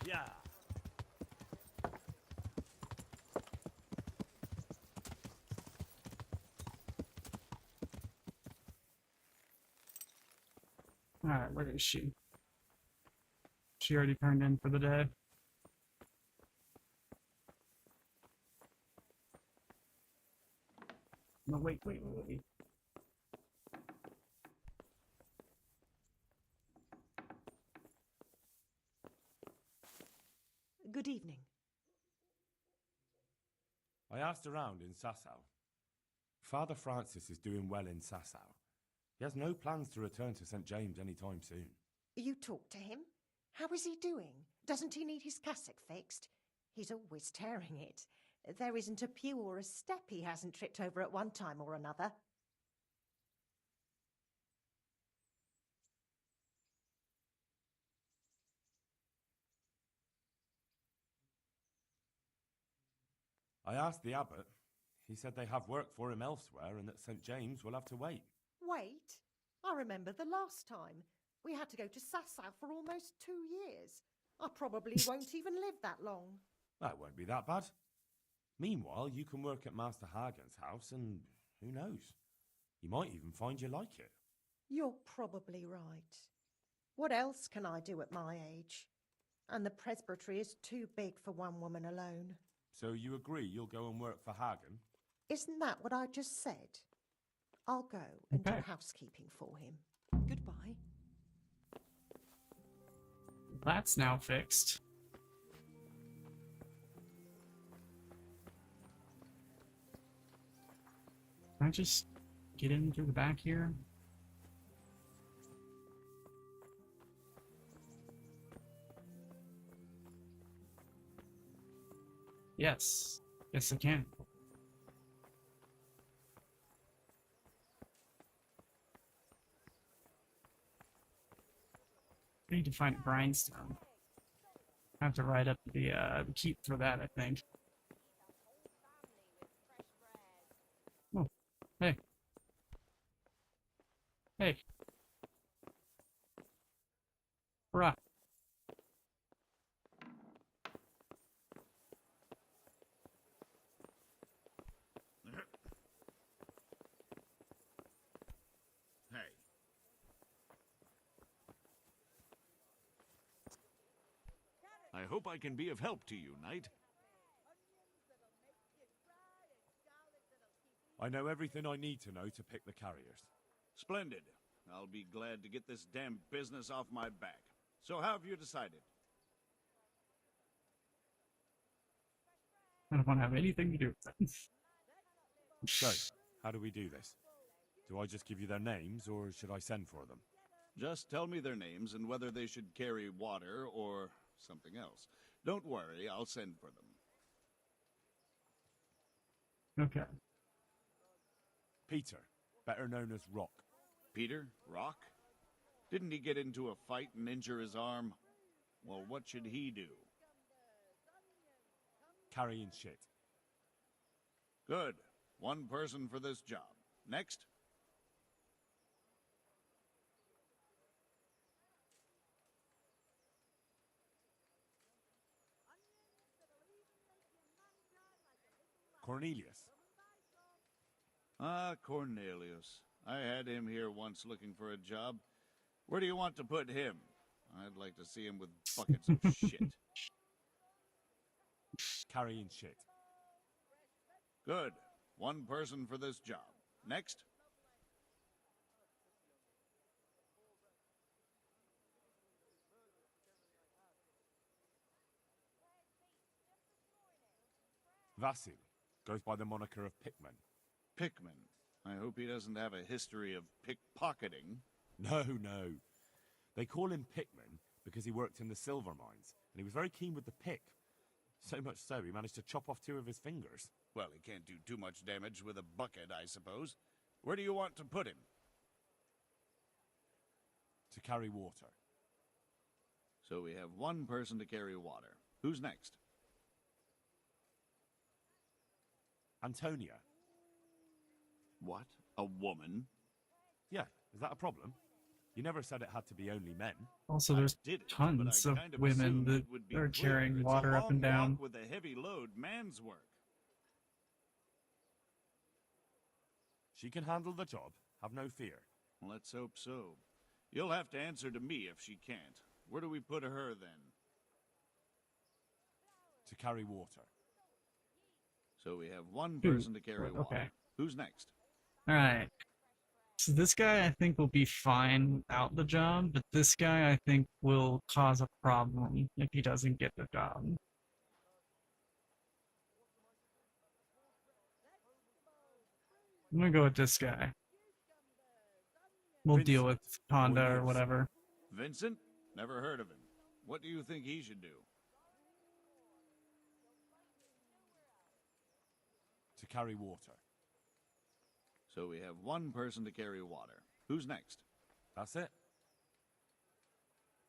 S3: Yeah.
S1: Alright, where is she? She already turned in for the day. No, wait.
S15: Good evening.
S3: I asked around in Sasau. Father Francis is doing well in Sasau. He has no plans to return to St. James anytime soon.
S15: You talked to him? How is he doing? Doesn't he need his cassock fixed? He's always tearing it. There isn't a pew or a step he hasn't tripped over at one time or another.
S3: I asked the abbot. He said they have work for him elsewhere and that St. James will have to wait.
S15: Wait? I remember the last time. We had to go to Sasau for almost 2 years. I probably won't even live that long.
S3: That won't be that bad. Meanwhile, you can work at Master Hagen's house and who knows? He might even find you like it.
S15: You're probably right. What else can I do at my age? And the presbytery is too big for one woman alone.
S3: So you agree you'll go and work for Hagen?
S15: Isn't that what I just said? I'll go and do housekeeping for him. Goodbye.
S1: That's now fixed. Can I just get in through the back here? Yes. Yes, I can. I need to find a grindstone. I have to write up the keep for that, I think. Oh, hey. Hey. Bruh.
S5: Hey. I hope I can be of help to you, Knight.
S3: I know everything I need to know to pick the carriers.
S5: Splendid. I'll be glad to get this damn business off my back. So how have you decided?
S1: I don't want to have anything to do with it.
S3: So, how do we do this? Do I just give you their names, or should I send for them?
S5: Just tell me their names and whether they should carry water or something else. Don't worry, I'll send for them.
S1: Okay.
S3: Peter, better known as Rock.
S5: Peter? Rock? Didn't he get into a fight and injure his arm? Well, what should he do?
S3: Carrying shit.
S5: Good. One person for this job. Next.
S3: Cornelius.
S5: Ah, Cornelius. I had him here once looking for a job. Where do you want to put him? I'd like to see him with buckets of shit.
S3: Carrying shit.
S5: Good. One person for this job. Next.
S3: Vasil. Goes by the moniker of Pickman.
S5: Pickman. I hope he doesn't have a history of pickpocketing.
S3: No, no. They call him Pickman because he worked in the silver mines, and he was very keen with the pick. So much so, he managed to chop off 2 of his fingers.
S5: Well, he can't do too much damage with a bucket, I suppose. Where do you want to put him?
S3: To carry water.
S5: So we have one person to carry water. Who's next?
S3: Antonia.
S5: What? A woman?
S3: Yeah, is that a problem? You never said it had to be only men.
S1: Also, there's tons of women that are carrying water up and down.
S5: With a heavy load, man's work.
S3: She can handle the job. Have no fear.
S5: Let's hope so. You'll have to answer to me if she can't. Where do we put her, then?
S3: To carry water.
S5: So we have one person to carry water. Who's next?
S1: Alright. So this guy I think will be fine without the job, but this guy I think will cause a problem if he doesn't get the job. I'm gonna go with this guy. We'll deal with Honda or whatever.
S5: Vincent? Never heard of him. What do you think he should do?
S3: To carry water.
S5: So we have one person to carry water. Who's next?
S3: That's it.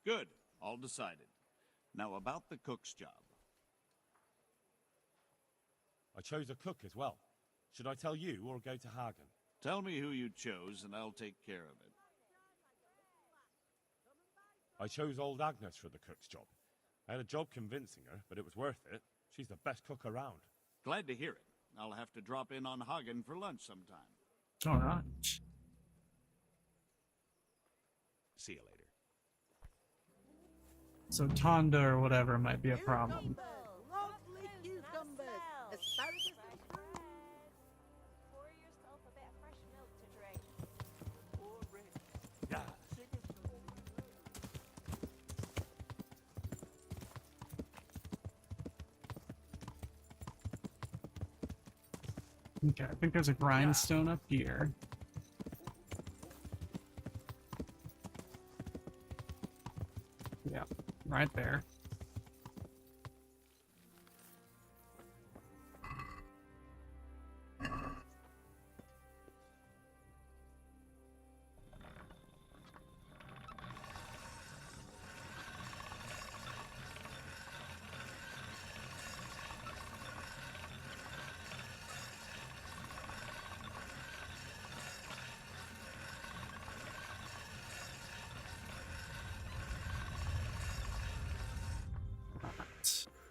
S5: Good. All decided. Now about the cook's job.
S3: I chose a cook as well. Should I tell you or go to Hagen?
S5: Tell me who you chose, and I'll take care of it.
S3: I chose old Agnes for the cook's job. I had a job convincing her, but it was worth it. She's the best cook around.
S5: Glad to hear it. I'll have to drop in on Hagen for lunch sometime.
S1: All right.
S3: See you later.
S1: So Tonda or whatever might be a problem.
S14: Lovely cucumbers, asparagus and fruit.
S19: Pour yourself a bit of fresh milk to drink.
S3: Yeah.
S1: Okay, I think there's a grindstone up here. Yeah, right there.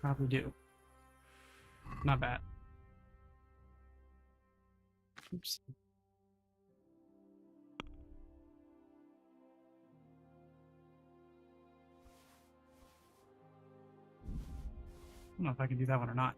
S1: Probably do. Not bad. Oops. I don't know if I can do that one or not.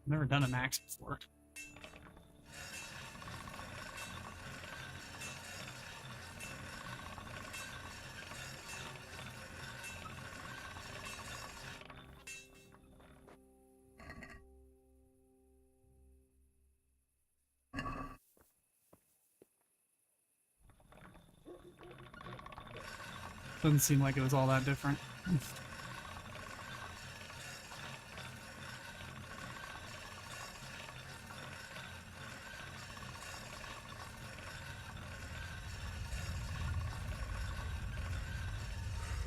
S1: Never done an axe before. Doesn't seem like it was all that different.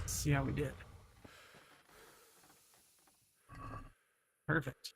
S1: See how we did. Perfect.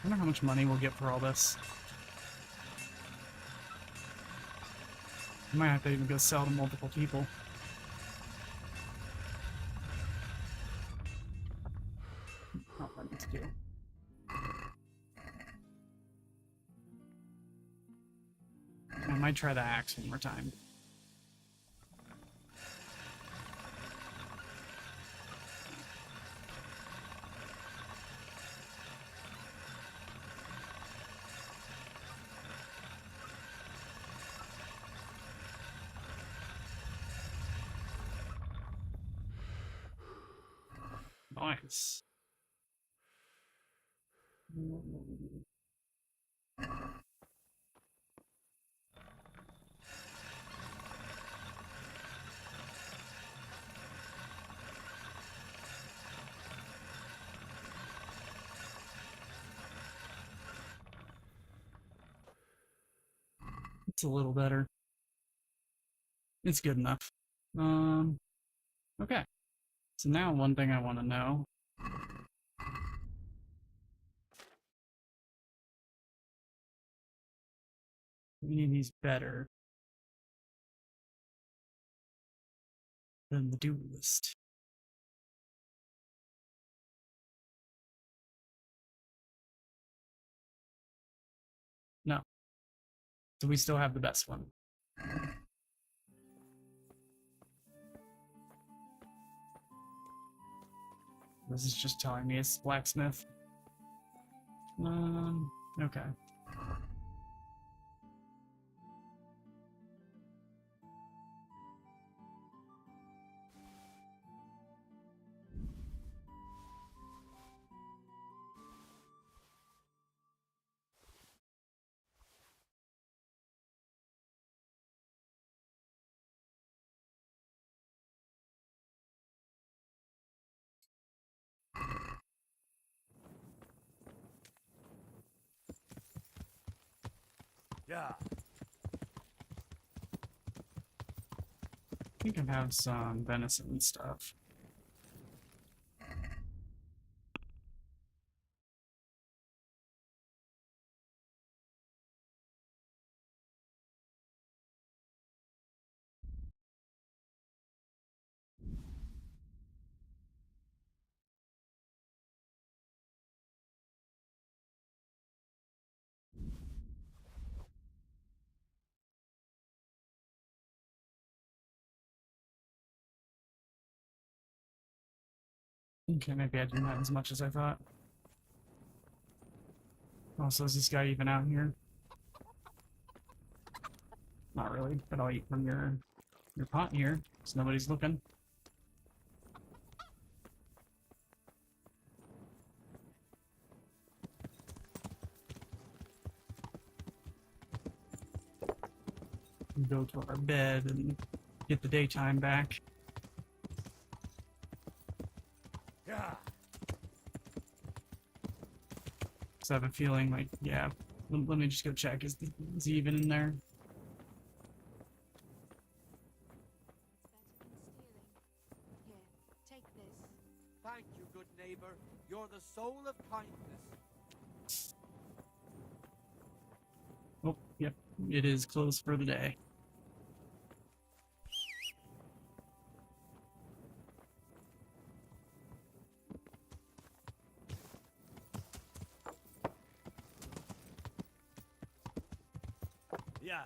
S1: I wonder how much money we'll get for all this. I might have to even go sell to multiple people. Not what I need to do. I might try the axe one more time. Nice. It's a little better. It's good enough. Okay. So now one thing I want to know. We need these better. than the duelist. No. So we still have the best one. This is just telling me it's blacksmith. Okay.
S3: Yeah.
S1: You can have some venison and stuff. Okay, maybe I didn't have as much as I thought. Also, is this guy even out here? Not really, but I'll eat from your pot here, so nobody's looking. Go to our bed and get the daytime back.
S3: Yeah.
S1: So I have a feeling like, yeah, let me just go check. Is he even in there?
S14: Here, take this.
S2: Thank you, good neighbor. You're the soul of kindness.
S1: Oh, yep, it is closed for the day.
S3: Yeah.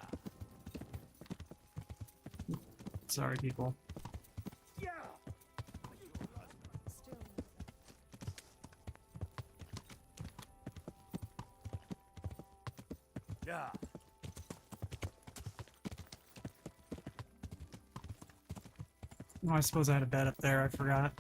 S1: Sorry, people.
S3: Yeah. Yeah.
S1: Oh, I suppose I had a bed up there. I forgot.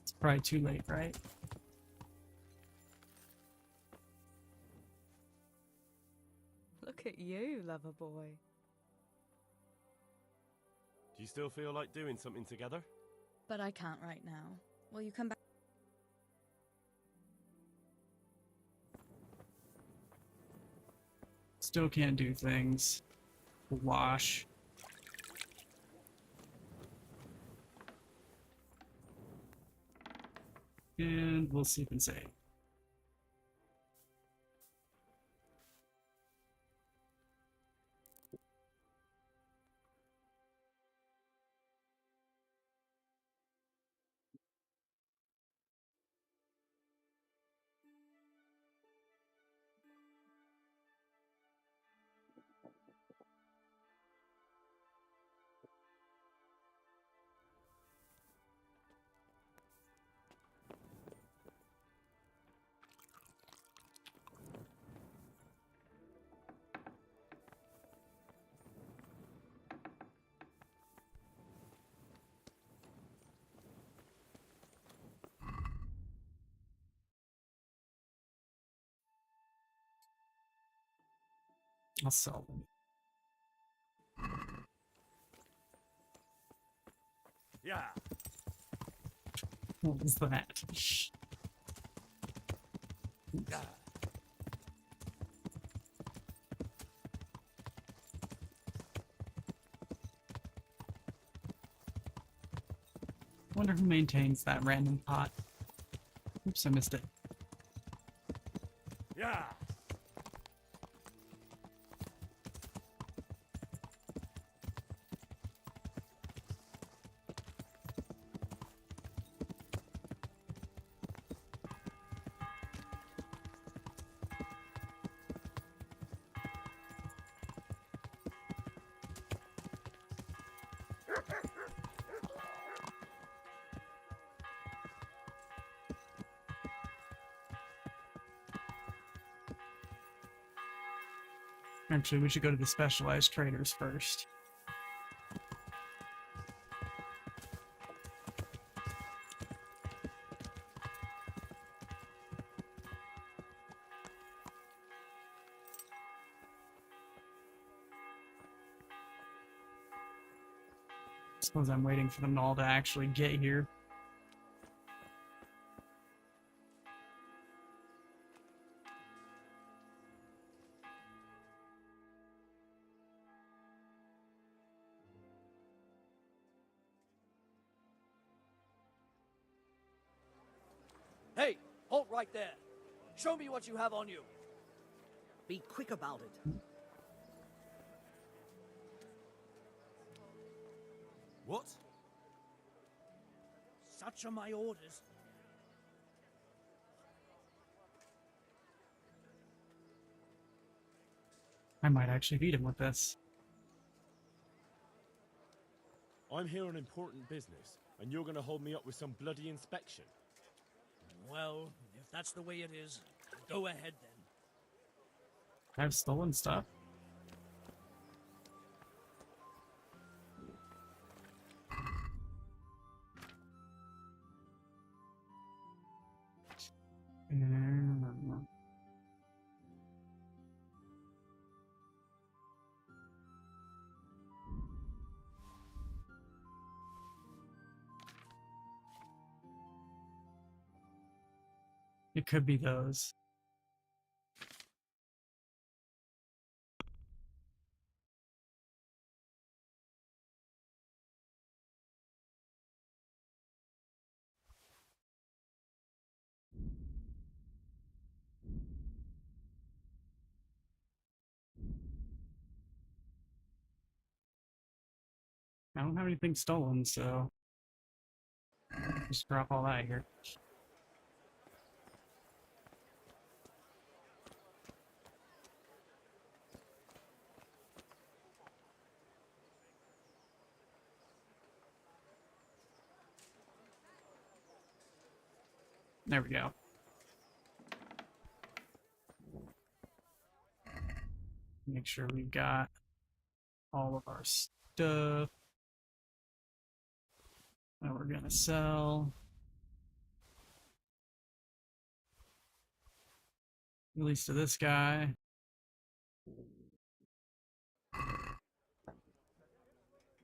S1: It's probably too late, right?
S9: Look at you, lover boy.
S10: Do you still feel like doing something together?
S9: But I can't right now. Will you come back?
S1: Still can't do things. Wash. And we'll sleep and save. I'll sell them.
S3: Yeah.
S1: What was that?
S3: Yeah.
S1: Wonder who maintains that random pot. Oops, I missed it.
S3: Yeah.
S1: Actually, we should go to the specialized traders first. Suppose I'm waiting for them all to actually get here.
S20: Hey, halt right there. Show me what you have on you.
S14: Be quick about it.
S20: What? Such are my orders.
S1: I might actually beat him with this.
S3: I'm here on important business, and you're gonna hold me up with some bloody inspection.
S20: Well, if that's the way it is, go ahead then.
S1: I've stolen stuff. It could be those. I don't have anything stolen, so just drop all that here. There we go. Make sure we've got all of our stuff that we're gonna sell. At least to this guy.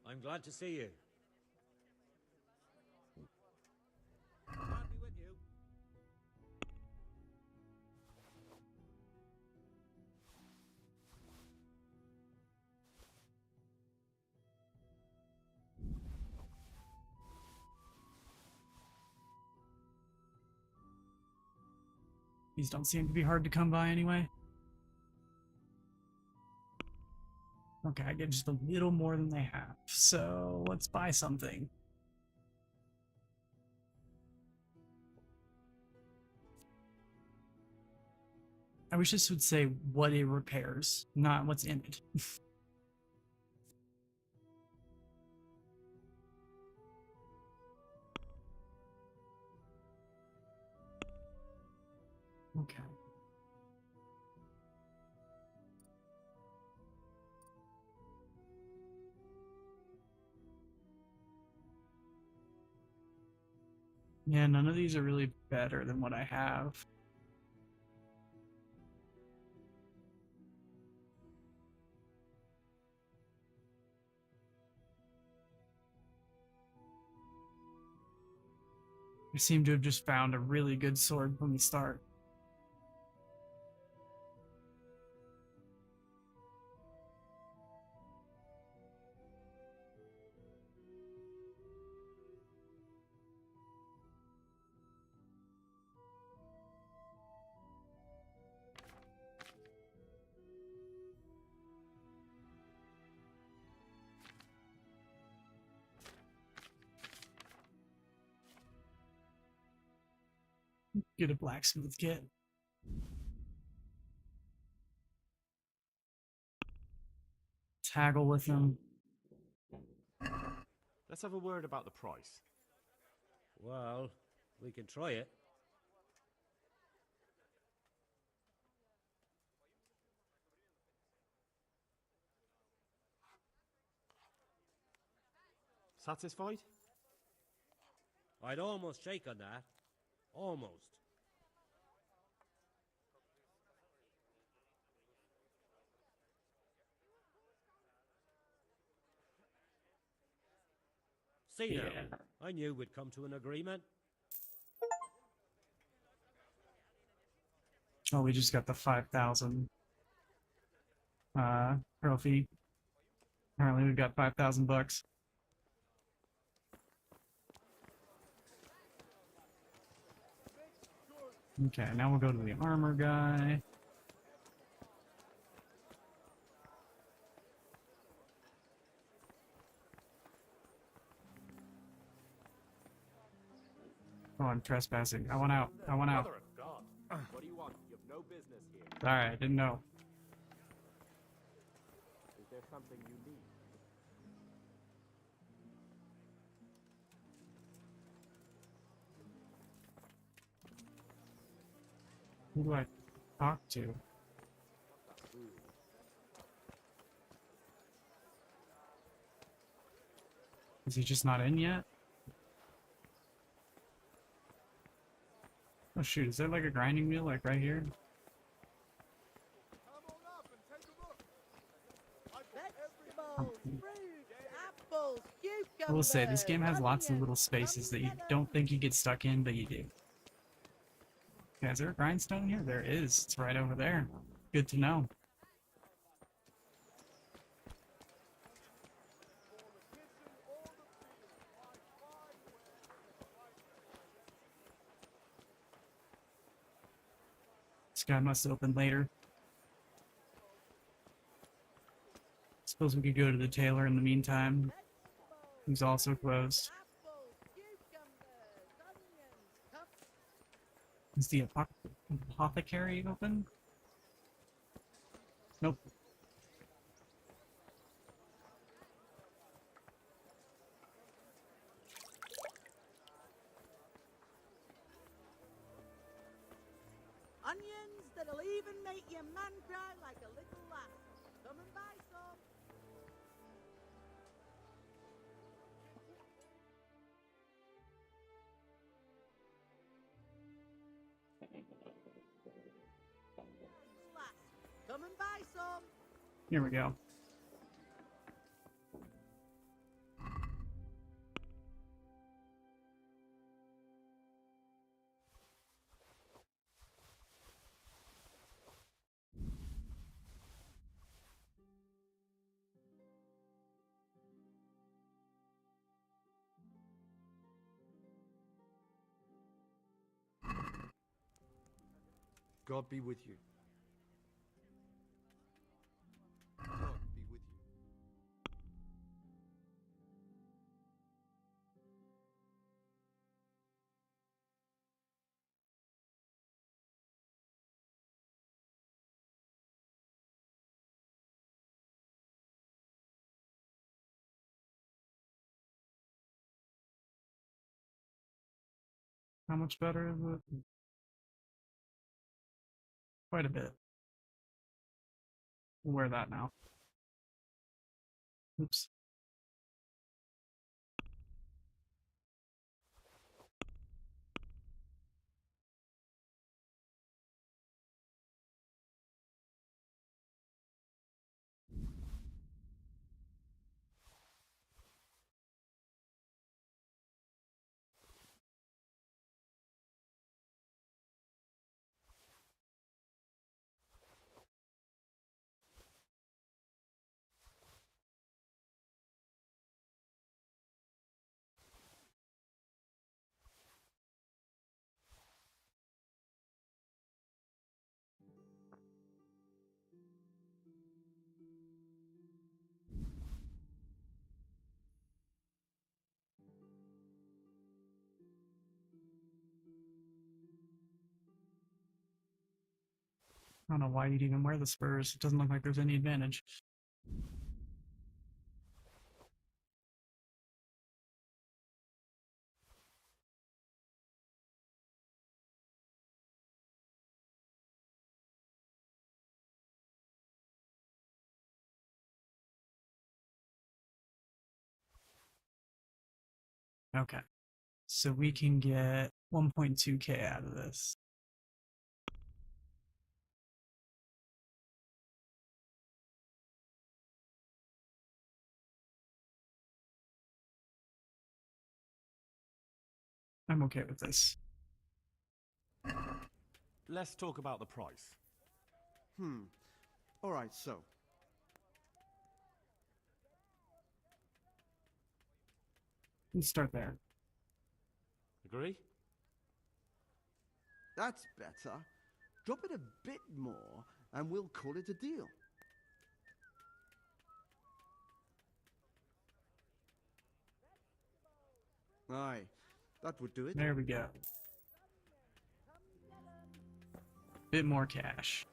S4: I'm glad to see you. I'll be with you.
S1: These don't seem to be hard to come by anyway. Okay, I get just a little more than they have. So let's buy something. I wish this would say what it repairs, not what's in it. Okay. Yeah, none of these are really better than what I have. I seem to have just found a really good sword when we start. Get a blacksmith kit. Taggle with him.
S3: Let's have a word about the price.
S4: Well, we can try it.
S3: Satisfied?
S4: I'd almost shake on that. Almost. See now, I knew we'd come to an agreement.
S1: Oh, we just got the 5,000 trophy. Apparently we've got 5,000 bucks. Okay, now we'll go to the armor guy. Oh, I'm trespassing. I want out. I want out.
S3: Mother of God. What do you want? You have no business here.
S1: Sorry, I didn't know.
S3: Is there something you need?
S1: Who do I talk to? Is he just not in yet? Oh shoot, is there like a grinding wheel like right here?
S14: Vegetables, fruit, apples,
S1: I will say, this
S14: cucumbers,
S1: game has lots of
S14: onions.
S1: little spaces that you don't think you get stuck in, but you do. Okay, is there a grindstone here? There is. It's right over there. Good to know. This guy must open later. Suppose we could go to the tailor in the meantime. Who's also closed. Is the apothecary open? Nope.
S14: Onions that'll even make your man cry like a little lass. Come and buy some. Lass, come and buy some.
S1: Here we go.
S12: God be with you. God be with you.
S1: How much better is it? Quite a bit. We'll wear that now. Oops. I don't know why you'd even wear the spurs. It doesn't look like there's any advantage. Okay. So we can get 1.2k out of this. I'm okay with this.
S3: Let's talk about the price.
S17: Alright, so.
S1: Let's start there.
S3: Agree?
S17: That's better. Drop it a bit more, and we'll call it a deal. Aye, that would do it.
S1: There we go. Bit more cash.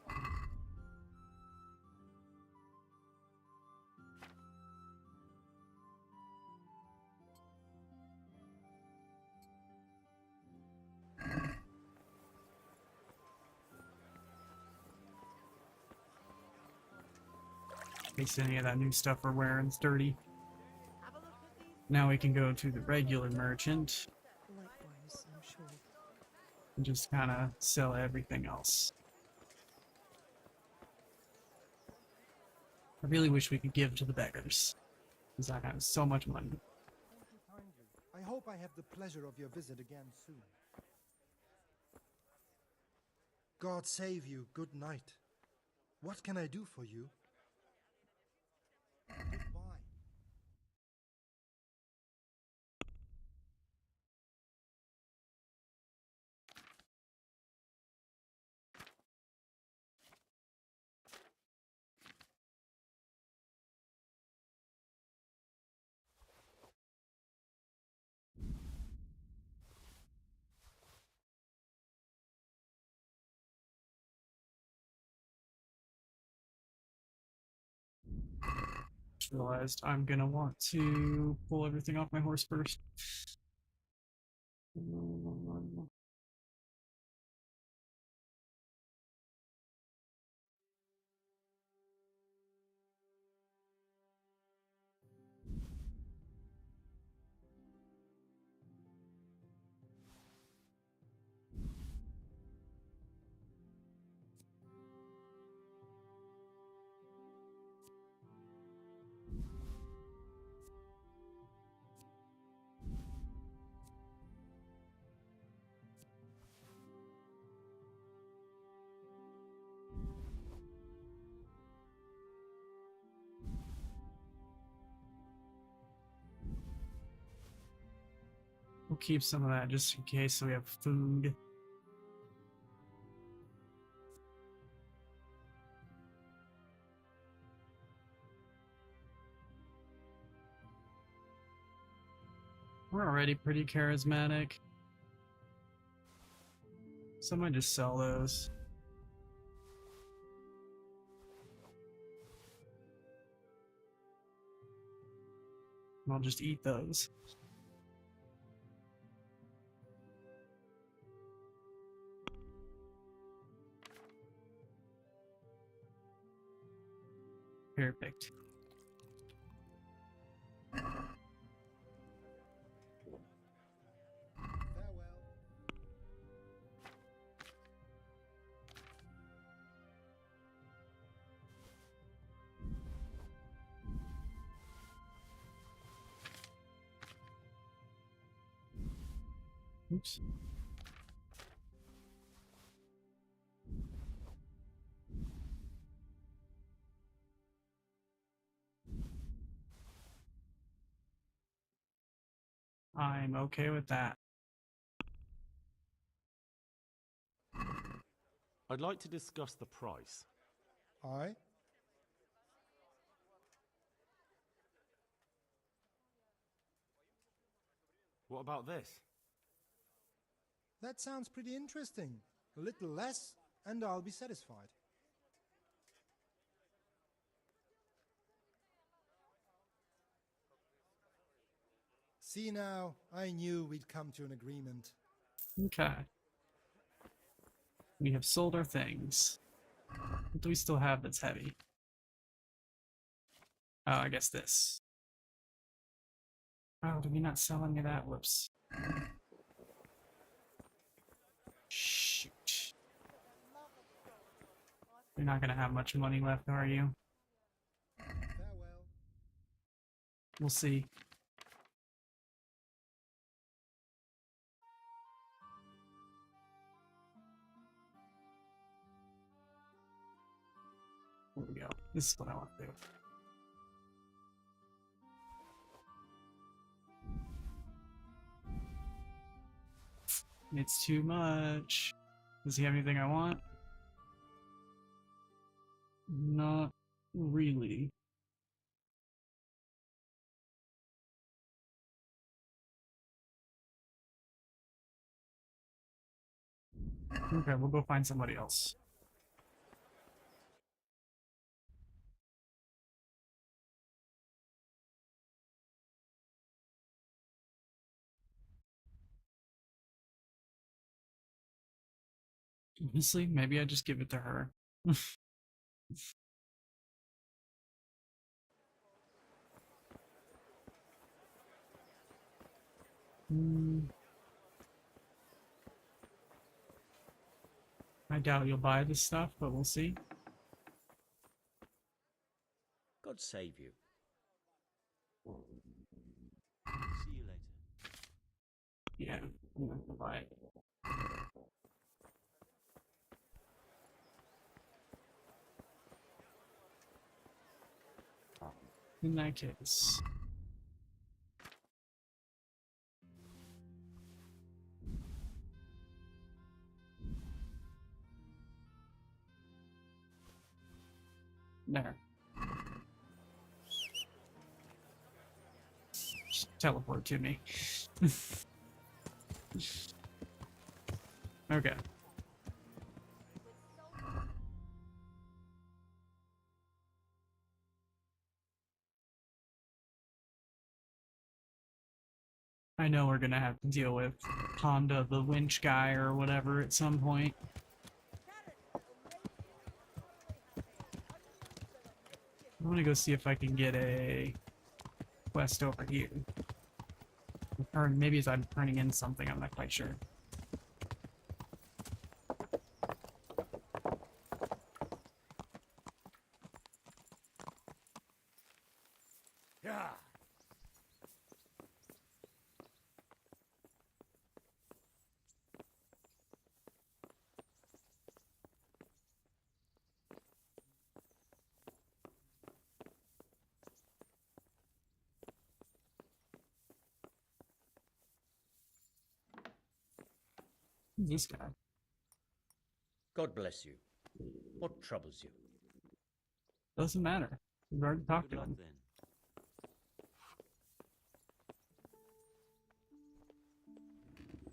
S1: In case any of that new stuff we're wearing is dirty. Now we can go to the regular merchant
S15: Likewise, I'm sure.
S1: and just kind of sell everything else. I really wish we could give to the beggars, because I have so much money.
S8: Thank you kindly. I hope I have the pleasure of your visit again soon. God save you. Good night. What can I do for you? Goodbye.
S1: Just realized I'm gonna want to pull everything off my horse first. We'll keep some of that just in case so we have food. We're already pretty charismatic. So I might just sell those. And I'll just eat those. Perfect. Oops. I'm okay with that.
S3: I'd like to discuss the price.
S8: Aye?
S3: What about this?
S8: That sounds pretty interesting. A little less, and I'll be satisfied. See now, I knew we'd come to an agreement.
S1: Okay. We have sold our things. What do we still have that's heavy? Oh, I guess this. Oh, did we not sell any of that? Whoops. Shoot. You're not gonna have much money left, are you?
S8: Farewell.
S1: We'll see. There we go. This is what I want to do. It's too much. Does he have anything I want? Not really. Okay, we'll go find somebody else. Honestly, maybe I just give it to her. I doubt you'll buy this stuff, but we'll see.
S4: God save you. See you later.
S1: Yeah, I'm not gonna buy it. In that case. There. Just teleport to me. Okay. I know we're gonna have to deal with Honda, the winch guy, or whatever at some point. I'm gonna go see if I can get a quest over here. Or maybe as I'm turning in something, I'm not quite sure.
S2: Yeah.
S1: Who's this guy?
S4: God bless you. What troubles you?
S1: Doesn't matter. We've already talked to him.
S4: Then.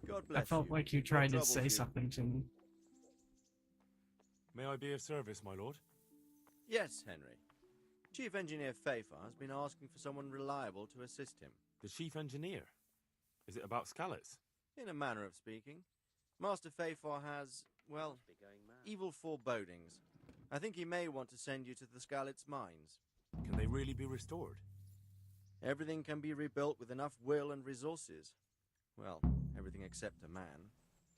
S16: God
S1: I
S16: bless
S1: felt
S16: you.
S1: like you
S16: What
S1: tried to
S16: troubles
S1: say
S16: you?
S1: something to me.
S3: May I be of service, my lord?
S16: Yes, Henry. Chief Engineer Fafar has been asking for someone reliable to assist him.
S3: The chief engineer? Is it about Scallots?
S16: In a manner of speaking. Master Fafar has, well, evil forebodings. I think he may want to send you to the Scallots mines.
S3: Can they really be restored?
S16: Everything can be rebuilt with enough will and resources. Well, everything except a man.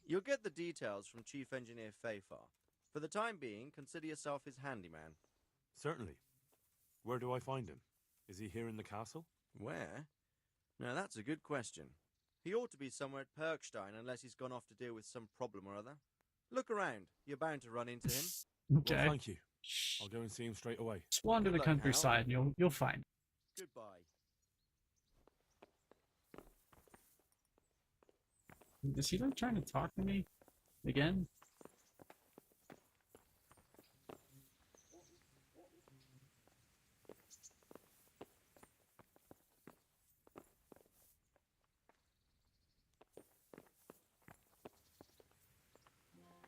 S16: You'll get the details from Chief Engineer Fafar. For the time being, consider yourself his handyman.
S3: Certainly. Where do I find him? Is he here in the castle?
S16: Where? Now that's a good question. He ought to be somewhere at Perkstein unless he's gone off to deal with some problem or other. Look around. You're bound to run into him.
S1: Okay.
S3: Well, thank you. I'll go and see him straight away.
S1: Just wander the
S16: Good luck, Hal.
S1: countryside and you'll find.
S16: Goodbye.
S1: Is he like trying to talk to me again?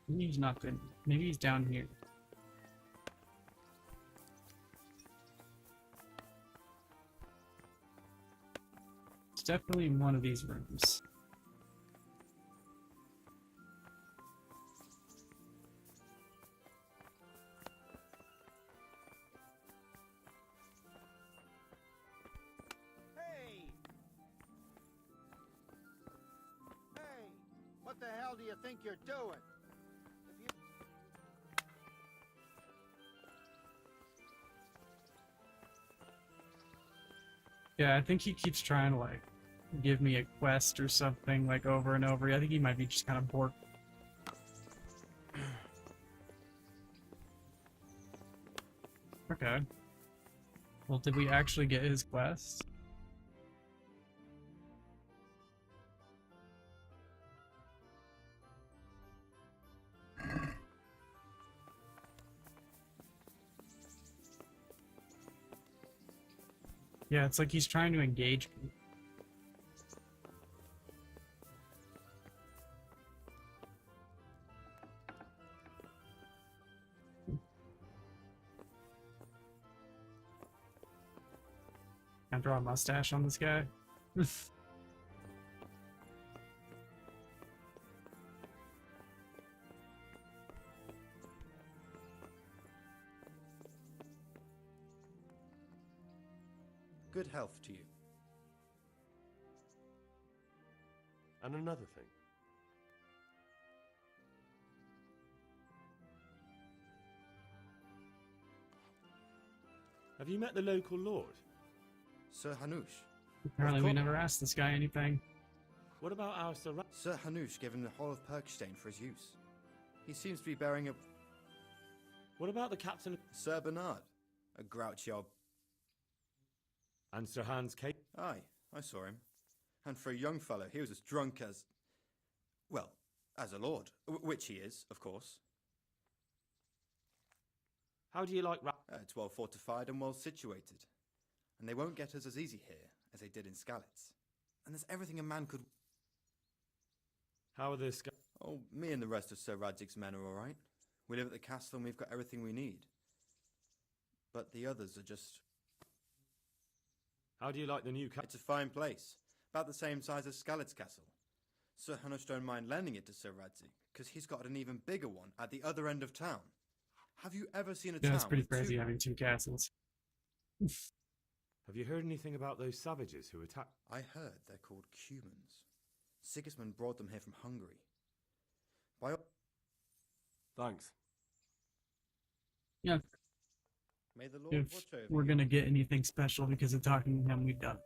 S1: Maybe he's not good. Maybe he's down here. definitely in one of these rooms.
S21: Hey! Hey! What the hell do you think you're doing? If you...
S1: Yeah, I think he keeps trying to like give me a quest or something like over and over. I think he might be just kind of bored. Okay. Well, did we actually get his quest? Yeah, it's like he's trying to engage me. Can I draw a mustache on this guy?
S16: Good health to you.
S10: And another thing. Have you met the local lord?
S16: Sir Hanush.
S1: Apparently we never asked this guy anything.
S10: What about our Sir
S16: Sir Hanush gave him the whole of Perkstein for his use. He seems to be bearing a...
S10: What about the captain?
S16: Sir Bernard. A grouchy old...
S10: And Sir Hans Cape?
S16: Aye, I saw him. And for a young fellow, he was as drunk as... Well, as a lord. Which he is, of course.
S10: How do you like...
S16: It's well fortified and well situated. And they won't get us as easy here as they did in Skalitz. And there's everything a man could...
S10: How are the
S16: Oh, me and the rest of Sir Radzig's men are all right. We live at the castle and we've got everything we need. But the others are just...
S10: How do you like the new
S16: It's a fine place. About the same size as Skalitz Castle. Sir Hanush don't mind lending it to Sir Radzig, because he's got an even bigger one at the other end of town. Have you ever seen a town?
S1: Yeah, it's pretty
S16: with
S1: crazy
S16: two...
S1: having two castles.
S10: Have you heard anything about those savages who attacked?
S16: I heard they're called Cumans. Sigismund brought them here from Hungary.
S10: Thanks.
S1: Yeah.
S16: May the Lord
S1: If
S16: watch over
S1: we're
S16: you.
S1: gonna get anything special because of talking to him, we've done.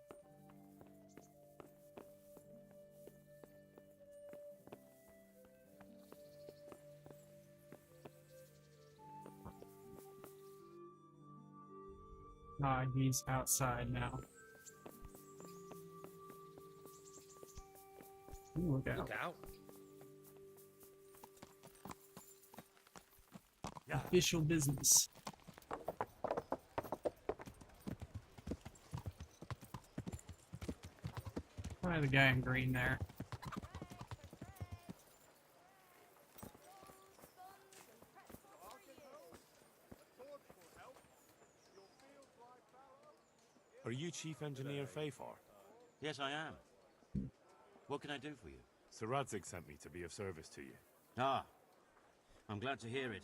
S1: Ah, he's outside now. Ooh, look out.
S4: Look out.
S1: Official business. Probably the guy in green there.
S3: Are you Chief Engineer Fafar?
S22: Yes, I am. What can I do for you?
S3: Sir Radzig sent me to be of service to you.
S22: Ah, I'm glad to hear it.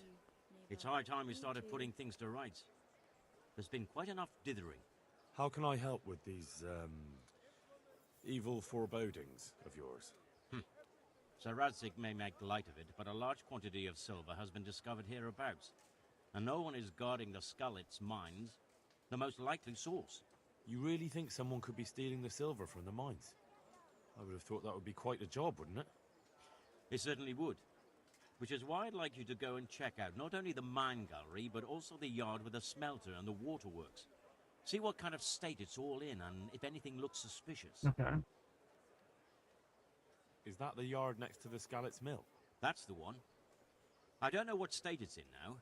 S22: It's high time we started putting things to rights. There's been quite enough dithering.
S3: How can I help with these, evil forebodings of yours?
S22: Sir Radzig may make light of it, but a large quantity of silver has been discovered hereabouts. And no one is guarding the Skalitz mines, the most likely source.
S3: You really think someone could be stealing the silver from the mines? I would have thought that would be quite a job, wouldn't it?
S22: It certainly would. Which is why I'd like you to go and check out not only the mine gallery, but also the yard with the smelter and the waterworks. See what kind of state it's all in, and if anything looks suspicious.
S1: Okay.
S3: Is that the yard next to the Skalitz mill?
S22: That's the one. I don't know what state it's in now.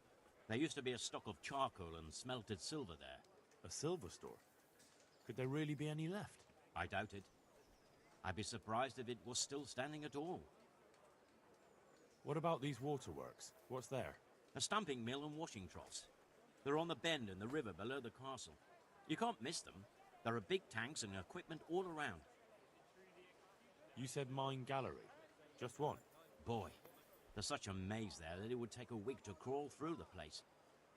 S22: There used to be a stock of charcoal and smelted silver there.
S3: A silver store? Could there really be any left?
S22: I doubt it. I'd be surprised if it was still standing at all.
S3: What about these waterworks? What's there?
S22: A stamping mill and washing troughs. They're on the bend in the river below the castle. You can't miss them. There are big tanks and equipment all around.
S3: You said mine gallery. Just one.
S22: Boy, there's such a maze there that it would take a week to crawl through the place.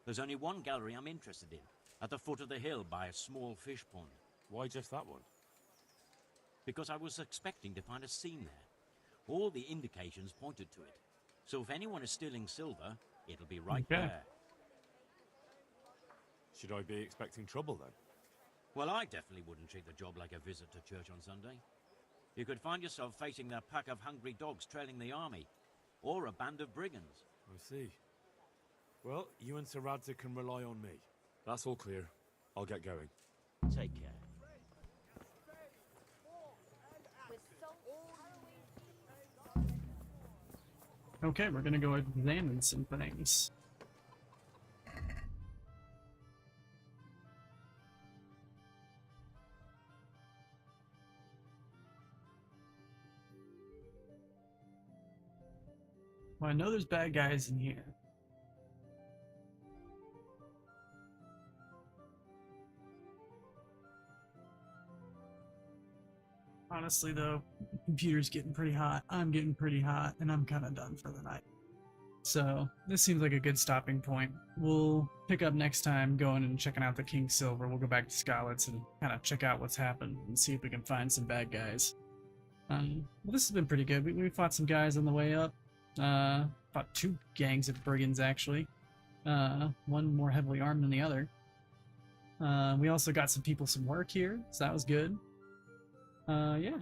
S22: There's only one gallery I'm interested in, at the foot of the hill by a small fish pond.
S3: Why just that one?
S22: Because I was expecting to find a scene there. All the indications pointed to it. So if anyone is stealing silver, it'll be right there.
S3: Should I be expecting trouble then?
S22: Well, I definitely wouldn't treat the job like a visit to church on Sunday. You could find yourself facing a pack of hungry dogs trailing the army, or a band of brigands.
S3: I see. Well, you and Sir Radzig can rely on me. That's all clear. I'll get going.
S22: Take care.
S1: Okay, we're gonna go examine some things. Well, I know there's bad guys in here. Honestly, though, the computer's getting pretty hot. I'm getting pretty hot, and I'm kind of done for the night. So, this seems like a good stopping point. We'll pick up next time going and checking out the King Silver. We'll go back to Scarlet's and kind of check out what's happened and see if we can find some bad guys. Well, this has been pretty good. We fought some guys on the way up. Fought 2 gangs of brigands, actually. One more heavily armed than the other. We also got some people some work here, so that was good. Yeah.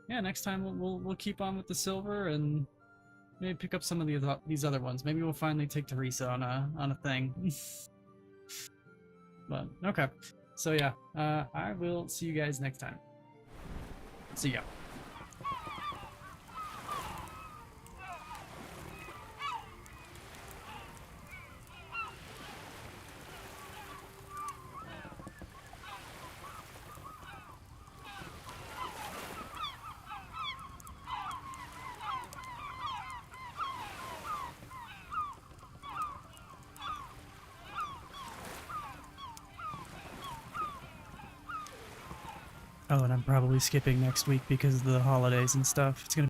S1: Yeah, next time we'll keep on with the silver and maybe pick up some of these other ones. Maybe we'll finally take Teresa on a thing. But okay. So yeah, I will see you guys next time. See ya. Oh, and I'm probably skipping next week because of the holidays and stuff. It's gonna